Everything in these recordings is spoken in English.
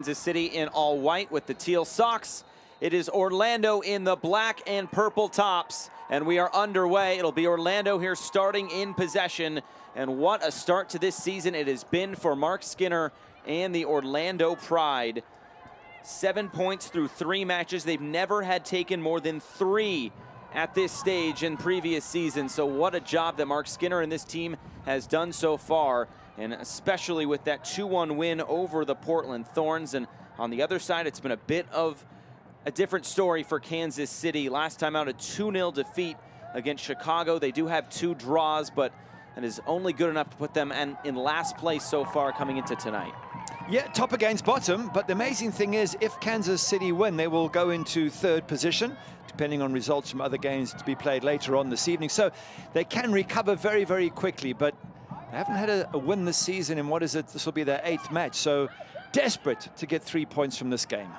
Kansas City in all white with the teal socks. It is Orlando in the black and purple tops, and we are underway. It'll be Orlando here starting in possession, and what a start to this season it has been for Mark Skinner and the Orlando Pride. 7 points through 3 matches. They've never had taken more than 3 at this stage in previous seasons, so what a job that Mark Skinner and this team has done so far, and especially with that 2-1 win over the Portland Thorns. And on the other side, it's been a bit of a different story for Kansas City. Last time out, a 2-0 defeat against Chicago. They do have 2 draws, but it is only good enough to put them in last place so far coming into tonight. Yeah, top against bottom, but the amazing thing is if Kansas City win, they will go into 3rd position, depending on results from other games to be played later on this evening. So they can recover very, very quickly, but they haven't had a win this season in, what is it, this will be their 8th match, so desperate to get 3 points from this game.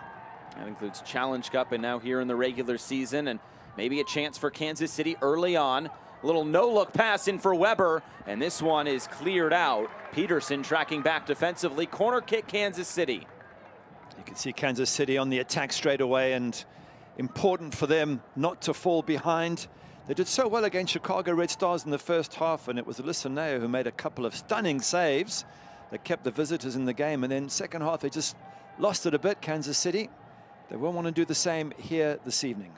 That includes Challenge Cup and now here in the regular season, and maybe a chance for Kansas City early on. A little no-look pass in for Weber, and this one is cleared out. Peterson tracking back defensively. Corner kick, Kansas City. You can see Kansas City on the attack straight away, and important for them not to fall behind. They did so well against Chicago Red Stars in the first half, and it was Alyssa Neo who made a couple of stunning saves that kept the visitors in the game. And then second half, they just lost it a bit, Kansas City. They won't want to do the same here this evening.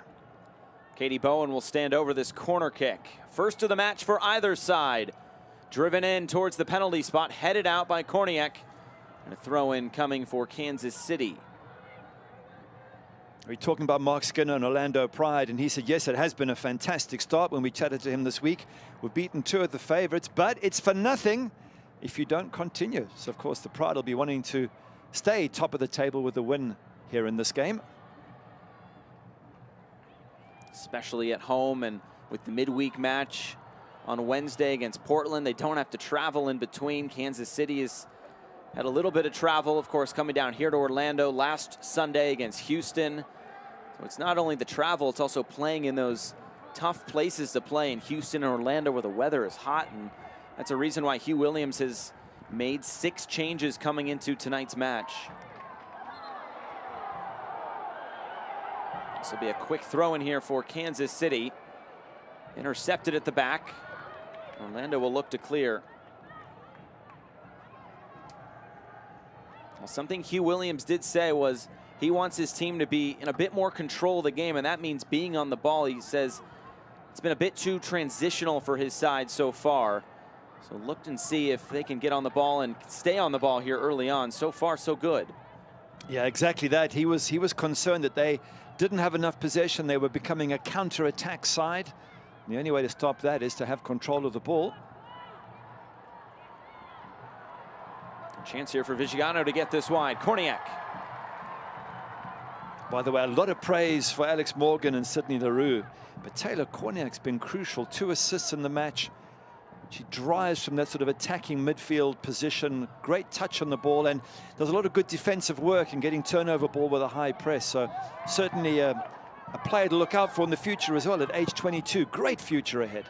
Katie Bowen will stand over this corner kick. First of the match for either side. Driven in towards the penalty spot, headed out by Korniak. And a throw-in coming for Kansas City. We're talking about Mark Skinner and Orlando Pride, and he said, yes, it has been a fantastic start when we chatted to him this week. We've beaten 2 of the favorites, but it's for nothing if you don't continue. So, of course, the Pride will be wanting to stay top of the table with the win here in this game. Especially at home, and with the midweek match on Wednesday against Portland, they don't have to travel in between. Kansas City has had a little bit of travel, of course, coming down here to Orlando last Sunday against Houston. So it's not only the travel, it's also playing in those tough places to play in Houston and Orlando where the weather is hot, and that's a reason why Hugh Williams has made 6 changes coming into tonight's match. This will be a quick throw in here for Kansas City. Intercepted at the back. Orlando will look to clear. Well, something Hugh Williams did say was he wants his team to be in a bit more control of the game, and that means being on the ball. He says it's been a bit too transitional for his side so far. So look and see if they can get on the ball and stay on the ball here early on. So far, so good. Yeah, exactly that. He was concerned that they didn't have enough possession. They were becoming a counter-attack side. And the only way to stop that is to have control of the ball. Chance here for Viggiano to get this wide. Korniak. By the way, a lot of praise for Alex Morgan and Sydney Leroux, but Taylor Korniak's been crucial. 2 assists in the match. She drives from that sort of attacking midfield position. Great touch on the ball, and does a lot of good defensive work and getting turnover ball with a high press. So certainly a player to look out for in the future as well at age 22. Great future ahead.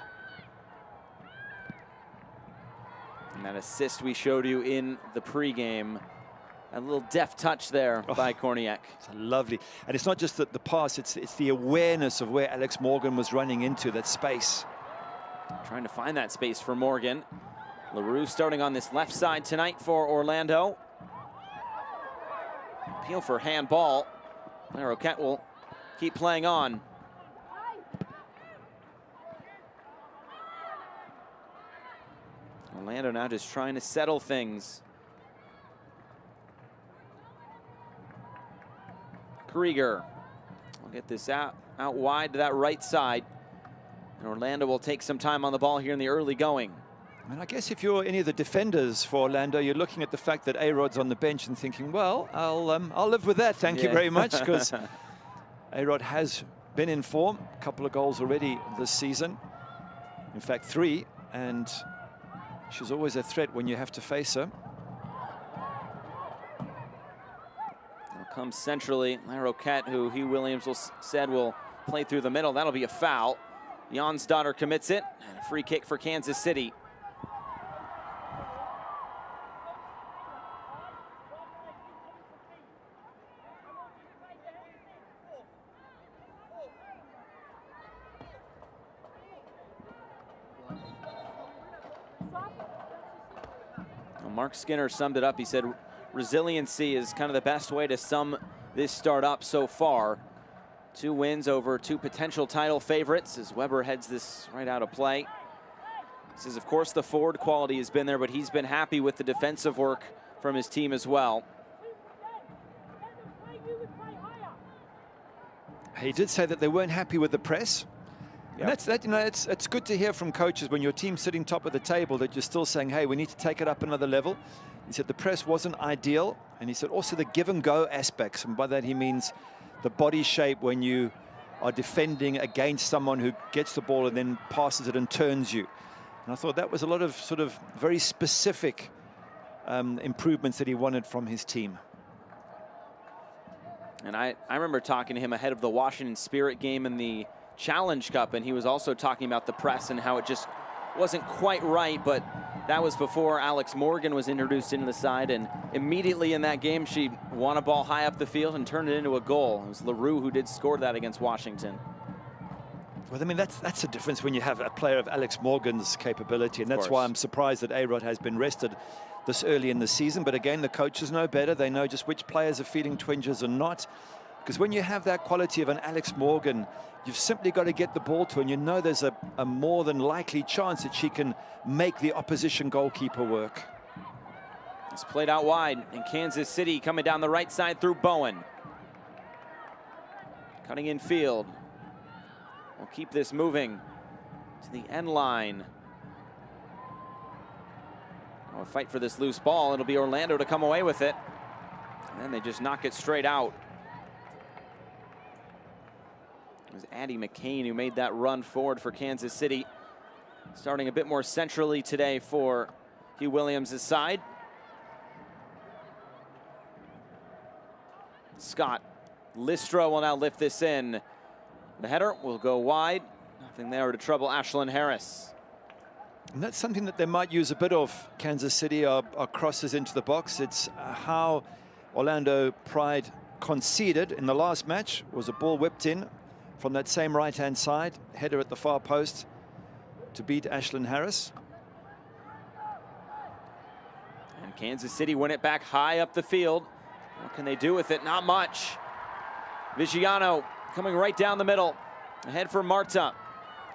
And that assist we showed you in the pregame, a little deft touch there by Korniak. It's lovely. And it's not just the pass, it's the awareness of where Alex Morgan was running into, that space. Trying to find that space for Morgan. Leroux starting on this left side tonight for Orlando. Appeal for handball. Roquette will keep playing on. Orlando now just trying to settle things. Krieger will get this out wide to that right side. And Orlando will take some time on the ball here in the early going. And I guess if you're any of the defenders for Orlando, you're looking at the fact that A-Rod's on the bench and thinking, well, I'll live with that, thank you very much, because A-Rod has been in form. A couple of goals already this season. In fact, 3, and she's always a threat when you have to face her. Now comes centrally, Roquette, who Hugh Williams said will play through the middle. That'll be a foul. Jonsdottir commits it, and a free kick for Kansas City. Mark Skinner summed it up. He said resiliency is kind of the best way to sum this start up so far. 2 wins over 2 potential title favorites as Weber heads this right out of play. This is, of course, the forward quality has been there, but he's been happy with the defensive work from his team as well. He did say that they weren't happy with the press. Yep. And it's good to hear from coaches when your team's sitting top of the table that you're still saying, hey, we need to take it up another level. He said the press wasn't ideal, and he said also the give and go aspects, and by that he means the body shape when you are defending against someone who gets the ball and then passes it and turns you. And I thought that was a lot of sort of very specific improvements that he wanted from his team. And I remember talking to him ahead of the Washington Spirit game in the Challenge Cup, and he was also talking about the press and how it just wasn't quite right, but that was before Alex Morgan was introduced into the side, and immediately in that game she won a ball high up the field and turned it into a goal. It was LaRue who did score that against Washington. Well, I mean, that's the difference when you have a player of Alex Morgan's capability, and that's why I'm surprised that A-Rod has been rested this early in the season. But again, the coaches know better. They know just which players are feeling twinges and not. Because when you have that quality of an Alex Morgan, you've simply got to get the ball to her, and you know there's a more than likely chance that she can make the opposition goalkeeper work. It's played out wide in Kansas City, coming down the right side through Bowen. Cutting in field. We'll keep this moving to the end line. A fight for this loose ball. It'll be Orlando to come away with it. And then they just knock it straight out. It was Addie McCain who made that run forward for Kansas City. Starting a bit more centrally today for Hugh Williams' side. Scott Listro will now lift this in. The header will go wide. Nothing there to trouble Ashlyn Harris. And that's something that they might use a bit of, Kansas City, are crosses into the box. It's how Orlando Pride conceded in the last match. Was a ball whipped in from that same right-hand side, header at the far post to beat Ashlyn Harris. And Kansas City win it back high up the field. What can they do with it? Not much. Vigiano coming right down the middle. Ahead for Marta.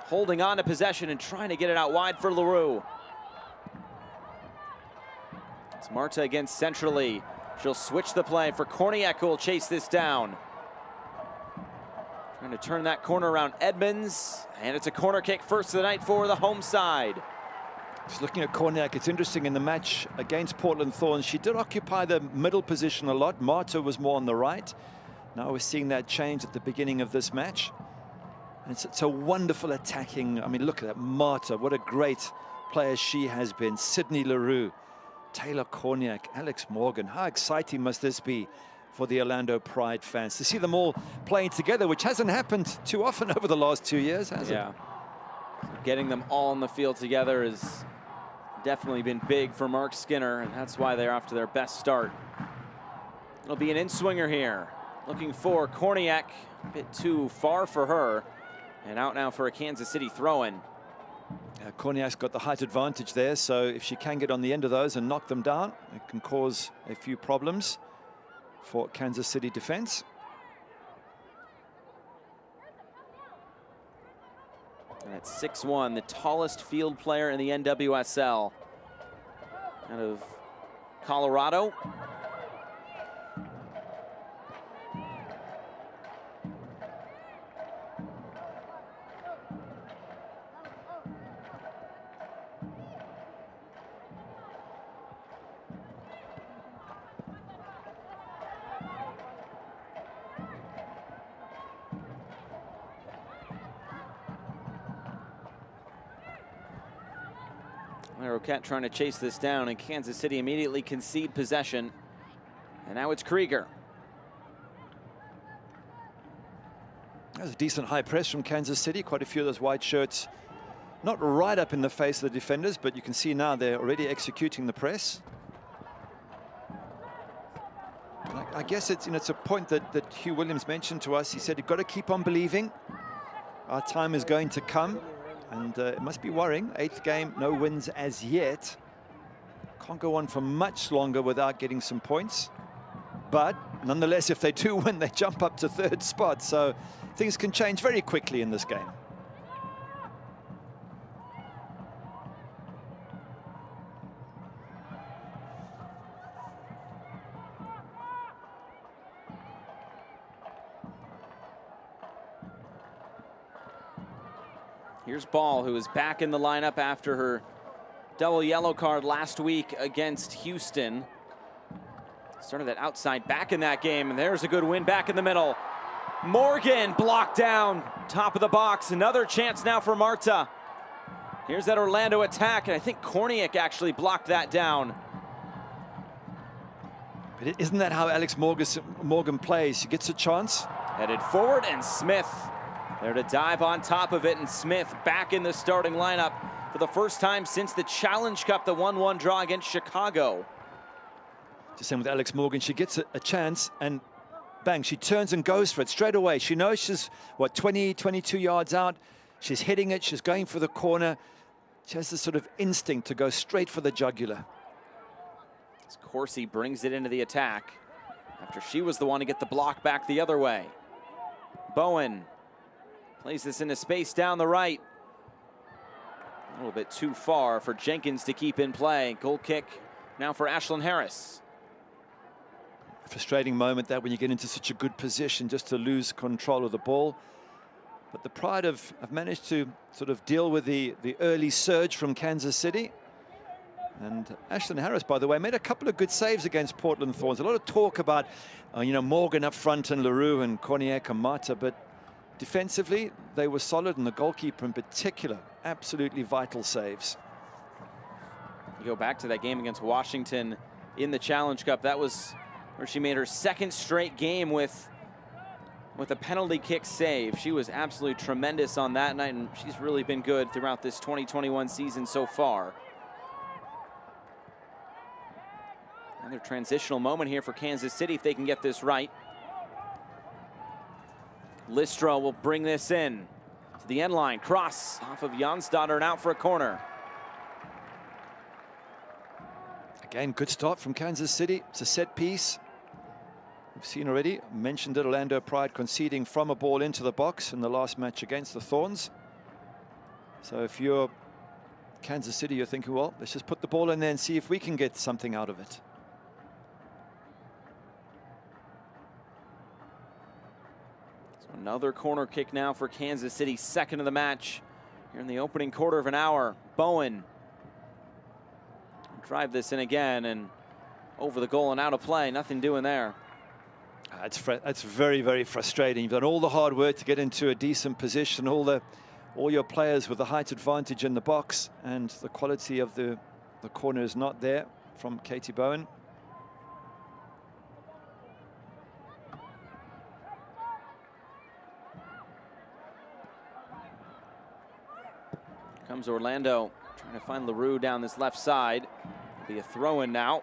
Holding on to possession and trying to get it out wide for LaRue. It's Marta again centrally. She'll switch the play for Korniak, who will chase this down. Trying to turn that corner around Edmonds. And it's a corner kick first of the night for the home side. Just looking at Korniak, it's interesting in the match against Portland Thorns. She did occupy the middle position a lot. Marta was more on the right. Now we're seeing that change at the beginning of this match. And it's a wonderful attacking. I mean, look at that. Marta, what a great player she has been. Sydney LaRue, Taylor Korniak, Alex Morgan. How exciting must this be for the Orlando Pride fans to see them all playing together, which hasn't happened too often over the last 2 years, has it? Getting them all on the field together has definitely been big for Mark Skinner, and that's why they're off to their best start. It'll be an in-swinger here. Looking for Korniak, a bit too far for her. And out now for a Kansas City throw-in. Korniak's got the height advantage there, so if she can get on the end of those and knock them down, it can cause a few problems for Kansas City defense. And at 6'1", the tallest field player in the NWSL. Out of Colorado. Roquette trying to chase this down, and Kansas City immediately concede possession. And now it's Krieger. That's a decent high press from Kansas City. Quite a few of those white shirts not right up in the face of the defenders, but you can see now they're already executing the press. I guess it's, it's a point that Hugh Williams mentioned to us. He said, you've got to keep on believing. Our time is going to come. And it must be worrying. 8th game, no wins as yet. Can't go on for much longer without getting some points. But nonetheless, if they do win, they jump up to third spot. So things can change very quickly in this game. Here's Ball, who is back in the lineup after her double yellow card last week against Houston. Started that outside back in that game, and there's a good win back in the middle. Morgan blocked down, top of the box. Another chance now for Marta. Here's that Orlando attack, and I think Korniak actually blocked that down. But isn't that how Alex Morgan plays? She gets a chance. Headed forward, and Smith there to dive on top of it, and Smith back in the starting lineup for the first time since the Challenge Cup, the 1-1 draw against Chicago. Just same with Alex Morgan. She gets a chance, and bang, she turns and goes for it straight away. She knows she's, what, 20, 22 yards out. She's hitting it. She's going for the corner. She has this sort of instinct to go straight for the jugular. As Corsi brings it into the attack after she was the one to get the block back the other way. Bowen plays this into space down the right. A little bit too far for Jenkins to keep in play. Goal kick now for Ashlyn Harris. Frustrating moment that when you get into such a good position just to lose control of the ball. But the Pride have managed to sort of deal with the early surge from Kansas City. And Ashlyn Harris, by the way, made a couple of good saves against Portland Thorns. A lot of talk about, you know, Morgan up front and LaRue and Korniak and Marta, but defensively, they were solid, and the goalkeeper in particular, absolutely vital saves. You go back to that game against Washington in the Challenge Cup. That was where she made her second straight game with a penalty kick save. She was absolutely tremendous on that night, and she's really been good throughout this 2021 season so far. Another transitional moment here for Kansas City if they can get this right. Listra will bring this in to the end line. Cross off of Jonsdottir and out for a corner. Again, good start from Kansas City. It's a set piece. We've seen already, mentioned it, Orlando Pride conceding from a ball into the box in the last match against the Thorns. So if you're Kansas City, you're thinking, well, let's just put the ball in there and see if we can get something out of it. Another corner kick now for Kansas City, second of the match here in the opening quarter of an hour. Bowen drive this in again, and over the goal and out of play. Nothing doing there. That's very, very frustrating. You've done all the hard work to get into a decent position, all your players with the height advantage in the box, and the quality of the corner is not there from Katie Bowen. Comes Orlando, trying to find LaRue down this left side. It'll be a throw-in now.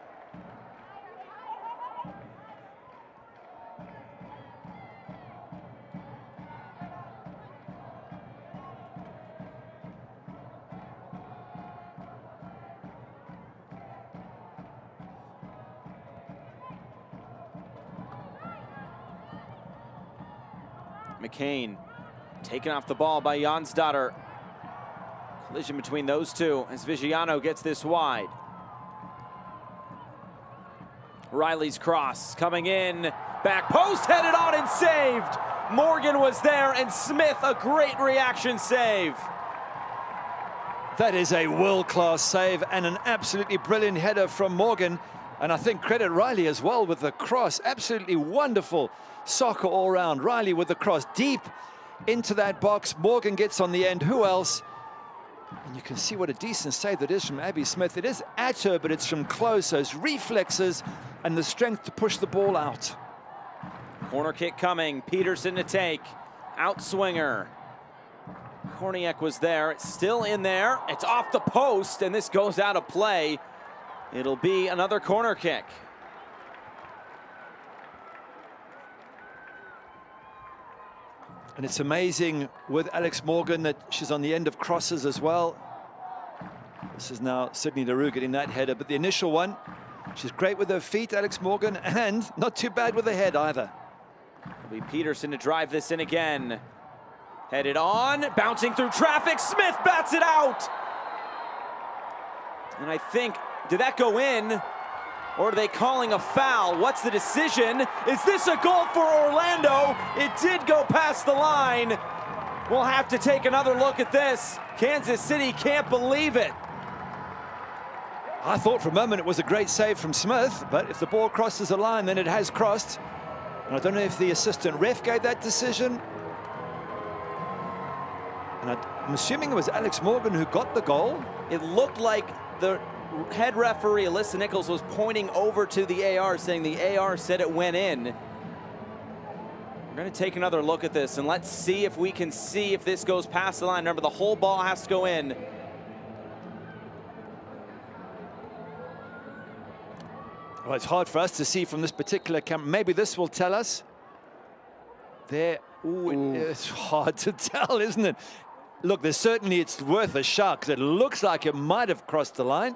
McCain taken off the ball by Jonsdottir. Collision between those two as Vigiano gets this wide. Riley's cross coming in, back post, headed on and saved. Morgan was there, and Smith, a great reaction save. That is a world-class save and an absolutely brilliant header from Morgan. And I think credit Riley as well with the cross. Absolutely wonderful soccer all round. Riley with the cross deep into that box. Morgan gets on the end. Who else? And you can see what a decent save that is from Abby Smith. It is at her, but it's from close. Those reflexes and the strength to push the ball out. Corner kick coming. Peterson to take. Outswinger. Korniak was there. It's still in there. It's off the post, and this goes out of play. It'll be another corner kick. And it's amazing with Alex Morgan that she's on the end of crosses as well. This is now Sydney Leroux getting that header, but the initial one, she's great with her feet, Alex Morgan, and not too bad with the head either. It'll be Peterson to drive this in again. Headed on, bouncing through traffic. Smith bats it out. And I think, did that go in? Or are they calling a foul? What's the decision? Is this a goal for Orlando? It did go past the line. We'll have to take another look at this. Kansas City can't believe it. I thought for a moment it was a great save from Smith, but if the ball crosses the line, then it has crossed. And I don't know if the assistant ref gave that decision. And I'm assuming it was Alex Morgan who got the goal. It looked like the head referee, Alyssa Nichols, was pointing over to the AR, saying the AR said it went in. We're going to take another look at this, and let's see if we can see if this goes past the line. Remember, the whole ball has to go in. Well, it's hard for us to see from this particular camera. Maybe this will tell us. There, ooh. It's hard to tell, isn't it? Look, there's certainly, it's worth a shot, because it looks like it might have crossed the line.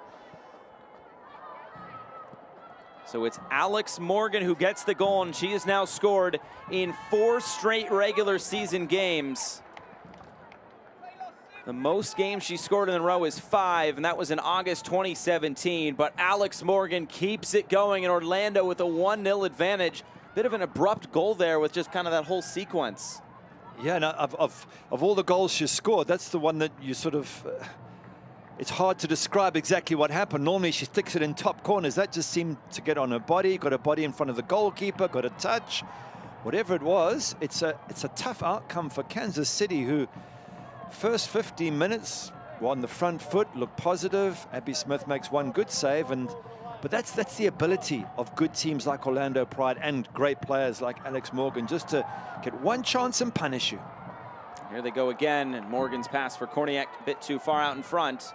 So it's Alex Morgan who gets the goal, and she has now scored in 4 straight regular season games. The most games she scored in a row is 5, and that was in August 2017. But Alex Morgan keeps it going in Orlando with a 1-0 advantage. Bit of an abrupt goal there with just kind of that whole sequence. Yeah, and of all the goals she's scored, that's the one that you sort of... it's hard to describe exactly what happened. Normally she sticks it in top corners. That just seemed to get on her body, got her body in front of the goalkeeper, got a touch. Whatever it was, it's a tough outcome for Kansas City, who first 15 minutes were on the front foot, looked positive. Abby Smith makes one good save, but that's the ability of good teams like Orlando Pride and great players like Alex Morgan, just to get one chance and punish you. Here they go again, and Morgan's pass for Korniak a bit too far out in front.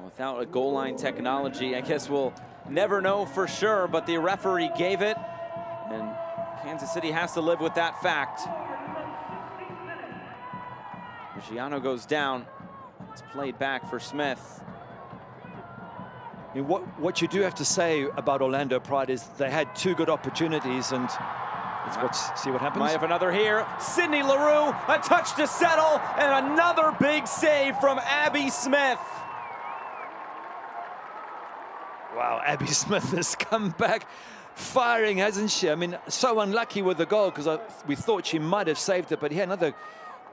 Without a goal line technology, I guess we'll never know for sure, but the referee gave it, and Kansas City has to live with that fact. Giano goes down. It's played back for Smith. I mean, what you do have to say about Orlando Pride is they had 2 good opportunities, and let's see what happens. Might have another here. Sydney Leroux, a touch to settle, and another big save from Abby Smith. Wow, Abby Smith has come back firing, hasn't she? I mean, so unlucky with the goal, because we thought she might have saved it, but here another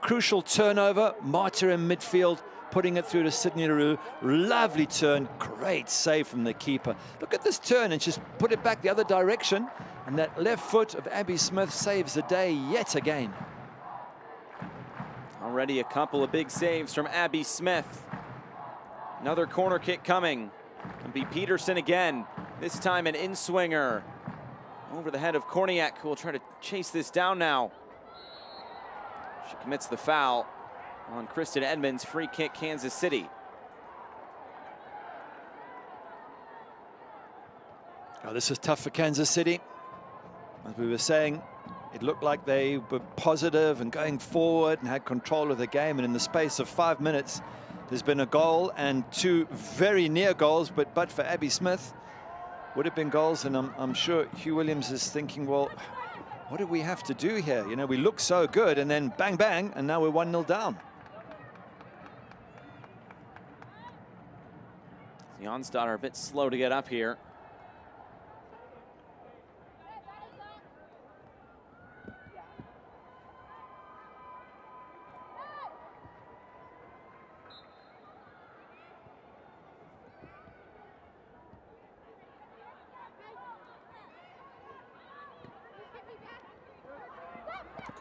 crucial turnover. Marta in midfield, putting it through to Sydney Leroux. Lovely turn, great save from the keeper. Look at this turn, and she's put it back the other direction, and that left foot of Abby Smith saves the day yet again. Already a couple of big saves from Abby Smith. Another corner kick coming. It'll be Peterson again, this time an in-swinger. Over the head of Korniak, who will try to chase this down now. She commits the foul on Kristen Edmonds. Free kick, Kansas City. Oh, this is tough for Kansas City. As we were saying, it looked like they were positive and going forward and had control of the game, and in the space of 5 minutes, there's been a goal and 2 very near goals, but for Abby Smith, would have been goals, and I'm sure Hugh Williams is thinking, well, what do we have to do here? You know, we look so good, and then bang, bang, and now we're 1-0 down. Jonsdottir a bit slow to get up here.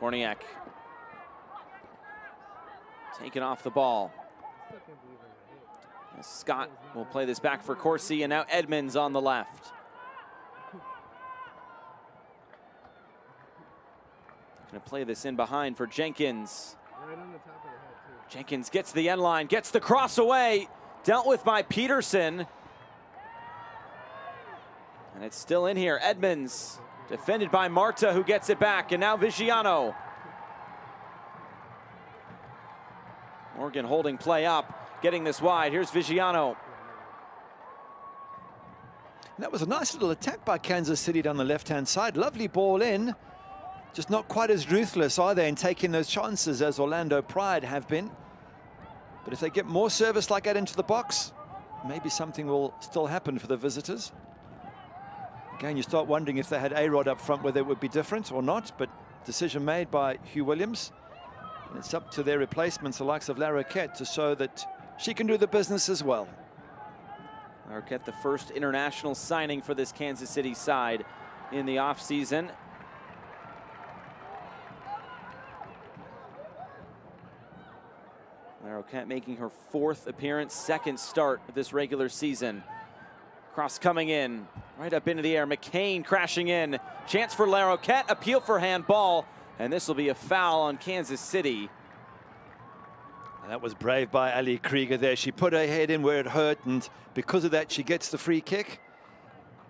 Korniak taken off the ball. Scott will play this back for Corsi, and now Edmonds on the left. Gonna play this in behind for Jenkins. Jenkins gets the end line, gets the cross away, dealt with by Peterson. And it's still in here. Edmonds Defended by Marta, who gets it back, and now Vigiano. Morgan holding play up, getting this wide. Here's Vigiano. That was a nice little attack by Kansas City down the left-hand side. Lovely ball in. Just not quite as ruthless, are they, in taking those chances as Orlando Pride have been. But if they get more service like that into the box, maybe something will still happen for the visitors. Again, you start wondering if they had A-Rod up front, whether it would be different or not. But decision made by Hugh Williams. And it's up to their replacements, the likes of Lara Kett, to show that she can do the business as well. Arquette, the first international signing for this Kansas City side in the offseason. Arquette making her 4th appearance, 2nd start of this regular season. Cross coming in, right up into the air. McCain crashing in. Chance for Larroquette, appeal for handball, and this will be a foul on Kansas City. That was brave by Ali Krieger there. She put her head in where it hurt, and because of that, she gets the free kick.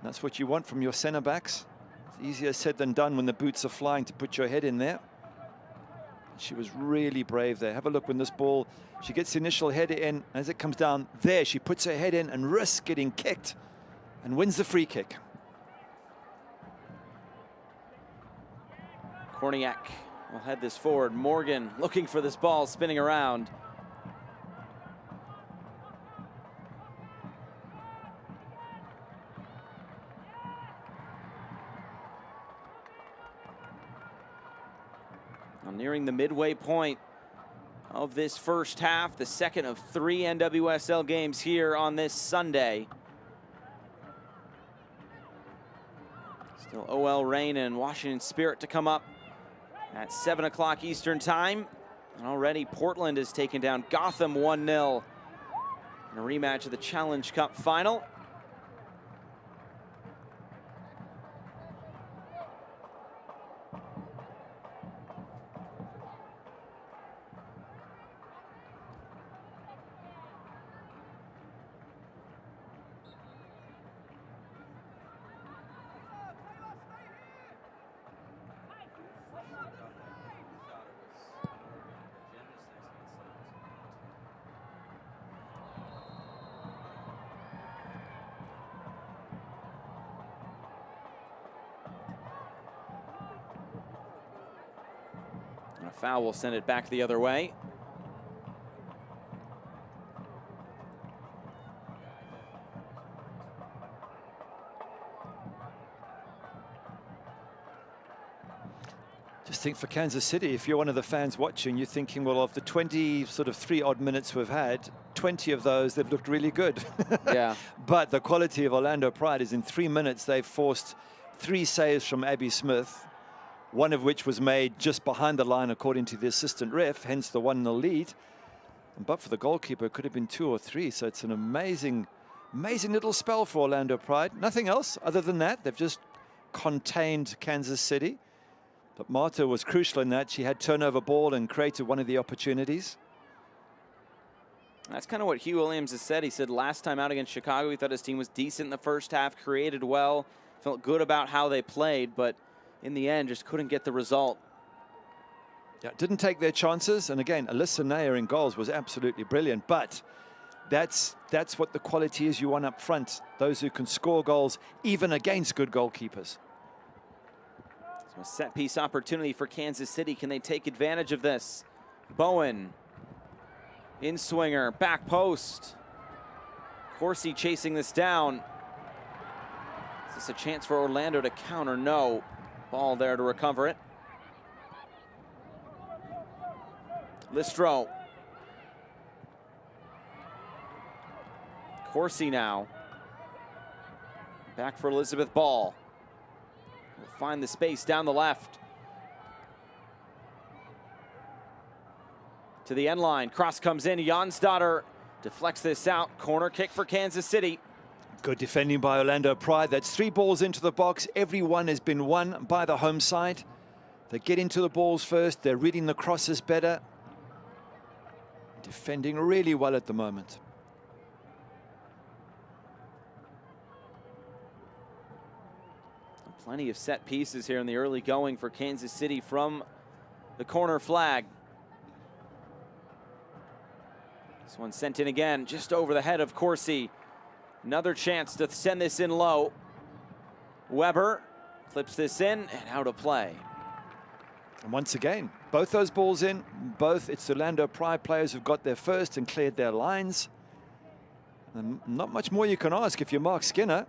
That's what you want from your centre backs. It's easier said than done when the boots are flying to put your head in there. She was really brave there. Have a look when this ball, she gets the initial header in. As it comes down there, she puts her head in and risks getting kicked and wins the free kick. Korniak will head this forward. Morgan looking for this ball, spinning around. Nearing the midway point of this first half, the second of 3 NWSL games here on this Sunday. Still OL Reign and Washington Spirit to come up at 7 o'clock Eastern time. And already Portland has taken down Gotham 1-0 in a rematch of the Challenge Cup final. A foul will send it back the other way. Just think for Kansas City, if you're one of the fans watching, you're thinking, well, of the 20 sort of 3 odd minutes we've had, 20 of those, they've looked really good. Yeah. But the quality of Orlando Pride is in 3 minutes, they've forced 3 saves from Abby Smith, one of which was made just behind the line, according to the assistant ref, hence the 1-0 lead. But for the goalkeeper, it could have been 2 or 3. So it's an amazing little spell for Orlando Pride. Nothing else other than that. They've just contained Kansas City. But Marta was crucial in that. She had turnover ball and created one of the opportunities. That's kind of what Hugh Williams has said. He said last time out against Chicago, he thought his team was decent in the first half, created well, felt good about how they played, but in the end, just couldn't get the result. Yeah, didn't take their chances. And again, Alyssa Nair in goals was absolutely brilliant. But that's what the quality is you want up front. Those who can score goals, even against good goalkeepers. So a set-piece opportunity for Kansas City. Can they take advantage of this? Bowen, in-swinger, back post. Corsi chasing this down. Is this a chance for Orlando to counter? No. Ball there to recover it. Listro. Corsi now. Back for Elizabeth Ball. Will find the space down the left. To the end line. Cross comes in. Jonsdottir deflects this out. Corner kick for Kansas City. Good defending by Orlando Pride. That's 3 balls into the box. Every one has been won by the home side. They get into the balls first. They're reading the crosses better. Defending really well at the moment. Plenty of set pieces here in the early going for Kansas City from the corner flag. This one sent in again, just over the head of Corsi. Another chance to send this in low. Weber flips this in and out of play. And once again, both those balls in, it's the Orlando Pride players who've got there first and cleared their lines. And not much more you can ask if you're Mark Skinner.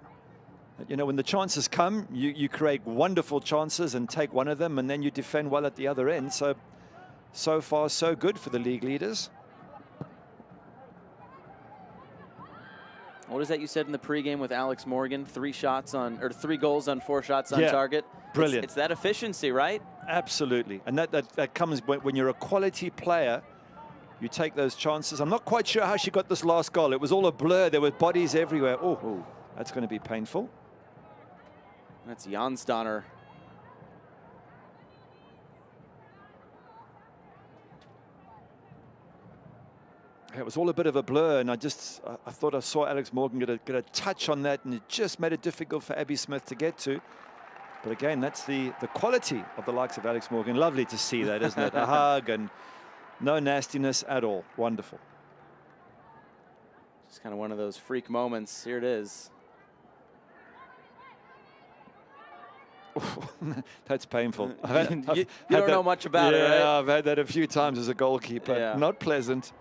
You know, when the chances come, you create wonderful chances and take one of them, and then you defend well at the other end. So far, so good for the league leaders. What is that you said in the pregame with Alex Morgan? 3 goals on 4 shots on target. Brilliant. It's that efficiency, right? Absolutely. And that comes when you're a quality player, you take those chances. I'm not quite sure how she got this last goal. It was all a blur. There were bodies everywhere. Oh, that's going to be painful. That's Jansdottir. It was all a bit of a blur, and I thought I saw Alex Morgan get a touch on that, and it just made it difficult for Abby Smith to get to. But again, that's the quality of the likes of Alex Morgan. Lovely to see that, isn't it? A hug and no nastiness at all. Wonderful. Just kind of one of those freak moments. Here it is. That's painful. You don't know much about it, right? Yeah, I've had that a few times as a goalkeeper. Yeah. Not pleasant.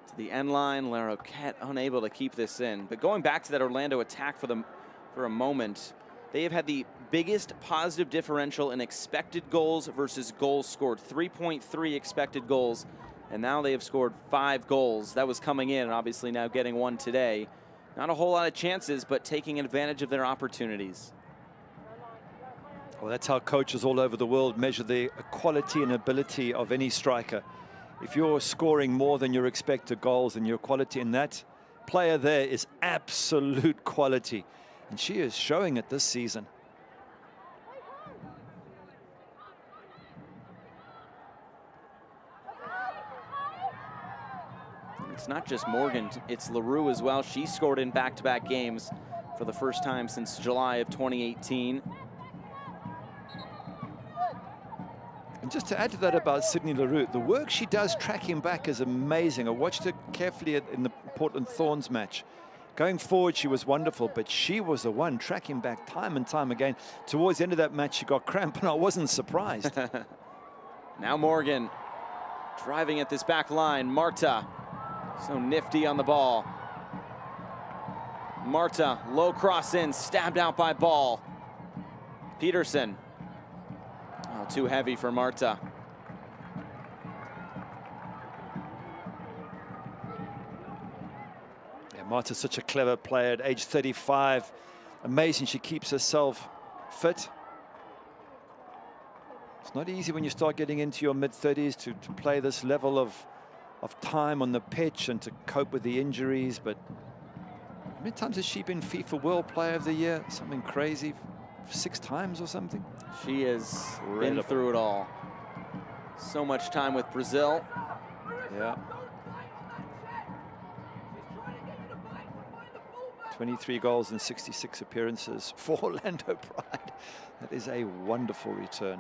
To the end line, Larroquette unable to keep this in. But going back to that Orlando attack for a moment, they have had the biggest positive differential in expected goals versus goals scored. 3.3 expected goals, and now they have scored 5 goals. That was coming in, and obviously now getting one today. Not a whole lot of chances, but taking advantage of their opportunities. Well, that's how coaches all over the world measure the quality and ability of any striker. If you're scoring more than your expected goals and your quality, and that player there is absolute quality. And she is showing it this season. It's not just Morgan, it's LaRue as well. She scored in back-to-back games for the first time since July of 2018. And just to add to that about Sydney LaRue, the work she does tracking back is amazing. I watched her carefully in the Portland Thorns match. Going forward, she was wonderful, but she was the one tracking back time and time again. Towards the end of that match, she got cramp, and I wasn't surprised. Now Morgan driving at this back line. Marta, so nifty on the ball. Marta, low cross in, stabbed out by Ball. Peterson. Oh, too heavy for Marta. Marta's such a clever player at age 35. Amazing she keeps herself fit. It's not easy when you start getting into your mid-30s to play this level of time on the pitch and to cope with the injuries. But how many times has she been FIFA World Player of the Year? Something crazy, 6 times or something? She has been through it all. So much time with Brazil. Yeah. 23 goals and 66 appearances for Orlando Pride. That is a wonderful return.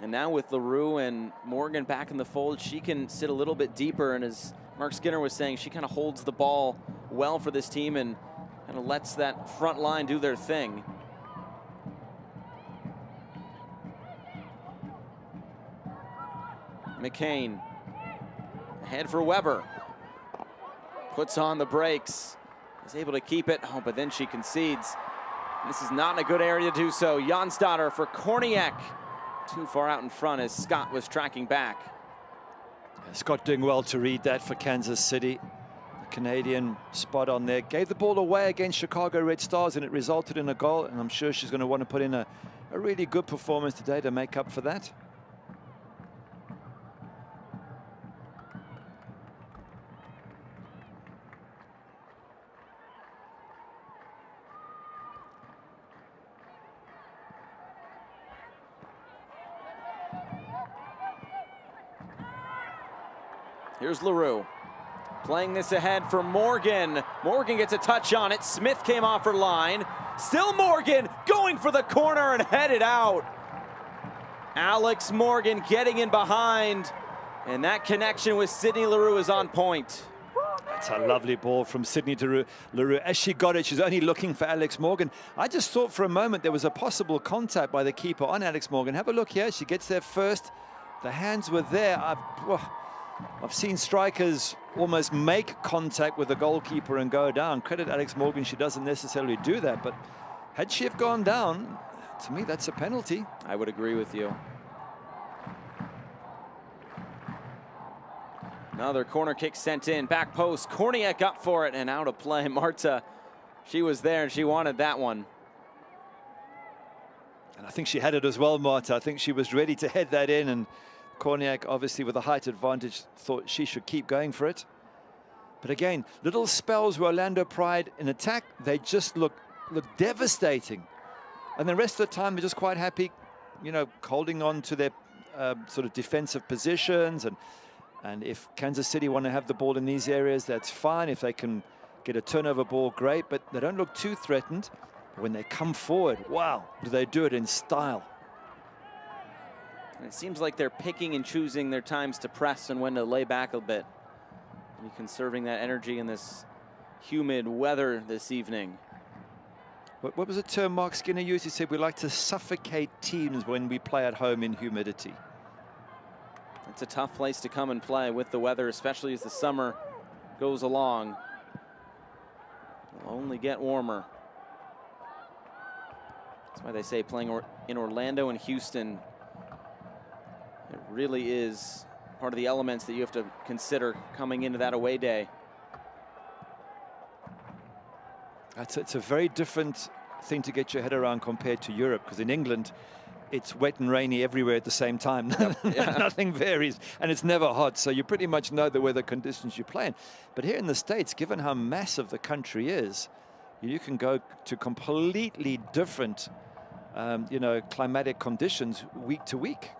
And now with LaRue and Morgan back in the fold, she can sit a little bit deeper. And as Mark Skinner was saying, she kind of holds the ball well for this team and kind of lets that front line do their thing. McCain. Head for Weber. Puts on the brakes. Is able to keep it. Oh, but then she concedes. This is not in a good area to do so. Jansdottir for Korniak. Too far out in front as Scott was tracking back. Scott doing well to read that for Kansas City. The Canadian spot on there. Gave the ball away against Chicago Red Stars, and it resulted in a goal. And I'm sure she's going to want to put in a really good performance today to make up for that. Here's LaRue. Playing this ahead for Morgan. Morgan gets a touch on it. Smith came off her line. Still Morgan going for the corner and headed out. Alex Morgan getting in behind. And that connection with Sydney Leroux is on point. That's a lovely ball from Sydney Leroux. As she got it, she's only looking for Alex Morgan. I just thought for a moment there was a possible contact by the keeper on Alex Morgan. Have a look here. She gets there first. The hands were there. I've seen strikers almost make contact with the goalkeeper and go down. Credit Alex Morgan, she doesn't necessarily do that. But had she have gone down, to me, that's a penalty. I would agree with you. Another corner kick sent in, back post. Korniak up for it and out of play. Marta, she was there and she wanted that one. And I think she had it as well, Marta. I think she was ready to head that in, and Korniak, obviously with a height advantage, thought she should keep going for it. But again, little spells where Orlando Pride in attack, they just look devastating. And the rest of the time, they're just quite happy, you know, holding on to their sort of defensive positions. And if Kansas City want to have the ball in these areas, that's fine. If they can get a turnover ball, great. But they don't look too threatened. But when they come forward, wow, do they do it in style. And it seems like they're picking and choosing their times to press and when to lay back a bit. Maybe conserving that energy in this humid weather this evening. What was the term Mark Skinner used? He said, we like to suffocate teams when we play at home in humidity. It's a tough place to come and play with the weather, especially as the summer goes along. It'll only get warmer. That's why they say playing in Orlando and Houston, it really is part of the elements that you have to consider coming into that away day. It's a very different thing to get your head around compared to Europe, because in England, it's wet and rainy everywhere at the same time. Yep. Yeah. Nothing varies, and it's never hot, so you pretty much know the weather conditions you play in. But here in the States, given how massive the country is, you can go to completely different, you know, climatic conditions week to week.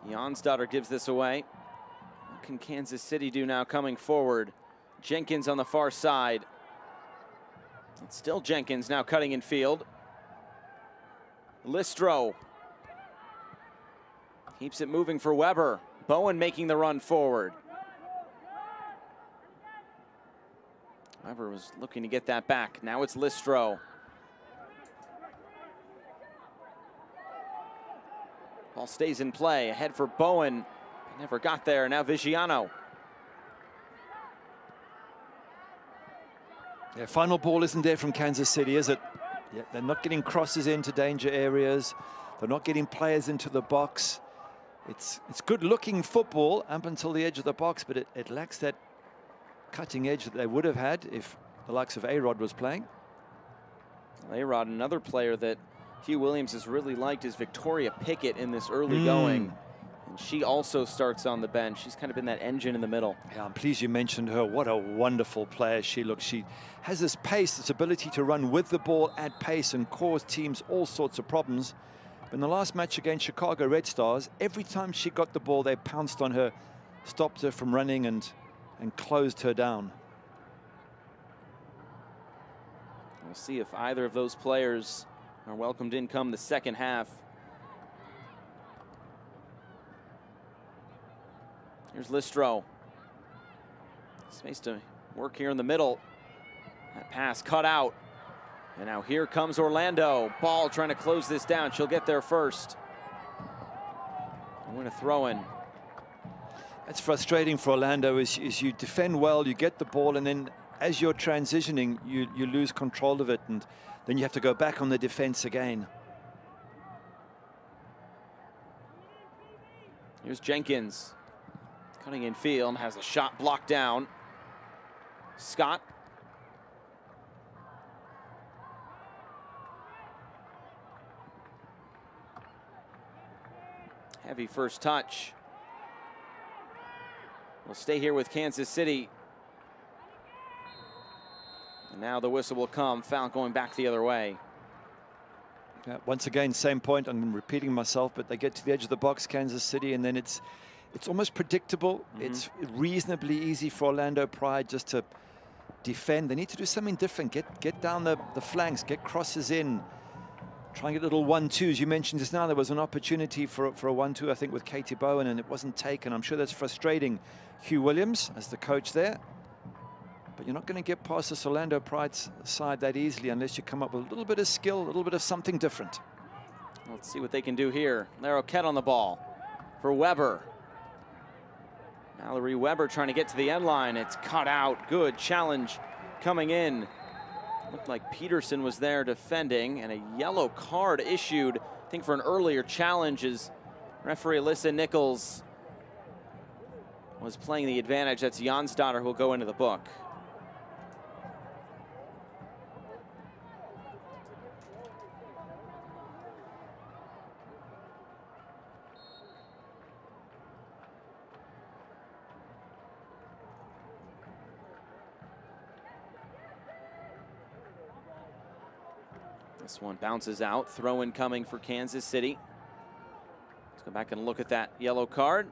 Jonsdottir gives this away. What can Kansas City do now coming forward? Jenkins on the far side. It's still Jenkins now cutting in field. Listro keeps it moving for Weber. Bowen making the run forward. Weber was looking to get that back. Now it's Listro. Ball stays in play, ahead for Bowen. Never got there, now Vigiano. Yeah, final ball isn't there from Kansas City, is it? Yeah, they're not getting crosses into danger areas. They're not getting players into the box. It's good-looking football up until the edge of the box, but it lacks that cutting edge that they would have had if the likes of A-Rod was playing. A-Rod, another player that Hugh Williams has really liked is Victoria Pickett in this early going. And she also starts on the bench. She's kind of been that engine in the middle. Yeah, I'm pleased you mentioned her. What a wonderful player she looks. She has this pace, this ability to run with the ball at pace and cause teams all sorts of problems. But in the last match against Chicago Red Stars, every time she got the ball, they pounced on her, stopped her from running and closed her down. We'll see if either of those players are welcomed in come the second half. Here's Listro. Space to work here in the middle. That pass cut out. And now here comes Orlando. Ball trying to close this down. She'll get there first. Win a throw in. That's frustrating for Orlando is you defend well, you get the ball, and then as you're transitioning, you lose control of it, and then you have to go back on the defense again. Here's Jenkins. Cutting in field, has a shot blocked down. Scott. Heavy first touch. We'll stay here with Kansas City. And now the whistle will come. Foul going back the other way. Yeah, once again, same point. I'm repeating myself, but they get to the edge of the box, Kansas City, and then it's almost predictable. It's reasonably easy for Orlando Pride just to defend. They need to do something different. Get down the flanks, get crosses in, try and get little 1-2s. You mentioned just now there was an opportunity for a 1-2, I think, with Katie Bowen, and it wasn't taken. I'm sure that's frustrating Hugh Williams as the coach there. But you're not going to get past this Orlando Pride side that easily unless you come up with a little bit of skill, a little bit of something different. Let's see what they can do here. Larroquette on the ball for Weber. Mallory Weber trying to get to the end line. It's cut out. Good challenge coming in. Looked like Peterson was there defending, and a yellow card issued, I think, for an earlier challenge as referee Alyssa Nichols was playing the advantage. That's Jonsdottir who will go into the book. This one bounces out. Throw-in coming for Kansas City. Let's go back and look at that yellow card.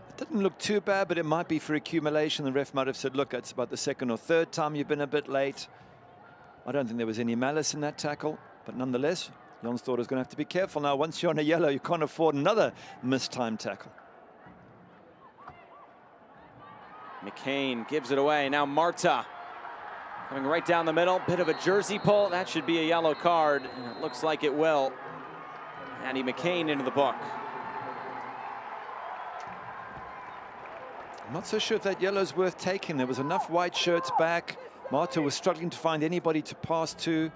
It didn't look too bad, but it might be for accumulation. The ref might have said, look, it's about the second or third time you've been a bit late. I don't think there was any malice in that tackle, but nonetheless, Jonsdottir is going to have to be careful now. Once you're on a yellow, you can't afford another mistimed tackle. McCain gives it away. Now Marta coming right down the middle. Bit of a jersey pull. That should be a yellow card. And it looks like it will. Addie McCain into the book. I'm not so sure if that yellow's worth taking. There was enough white shirts back. Marta was struggling to find anybody to pass to.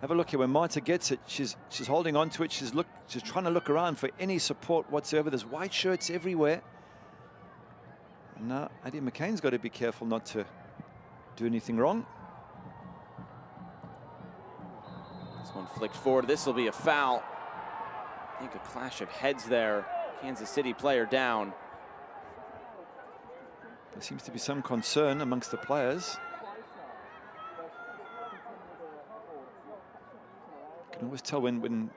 Have a look here. When Marta gets it, she's holding on to it. She's trying to look around for any support whatsoever. There's white shirts everywhere. And now Addie McCain's got to be careful not to do anything wrong. This one flicked forward. This will be a foul. I think a clash of heads there. Kansas City player down. There seems to be some concern amongst the players. You can always tell when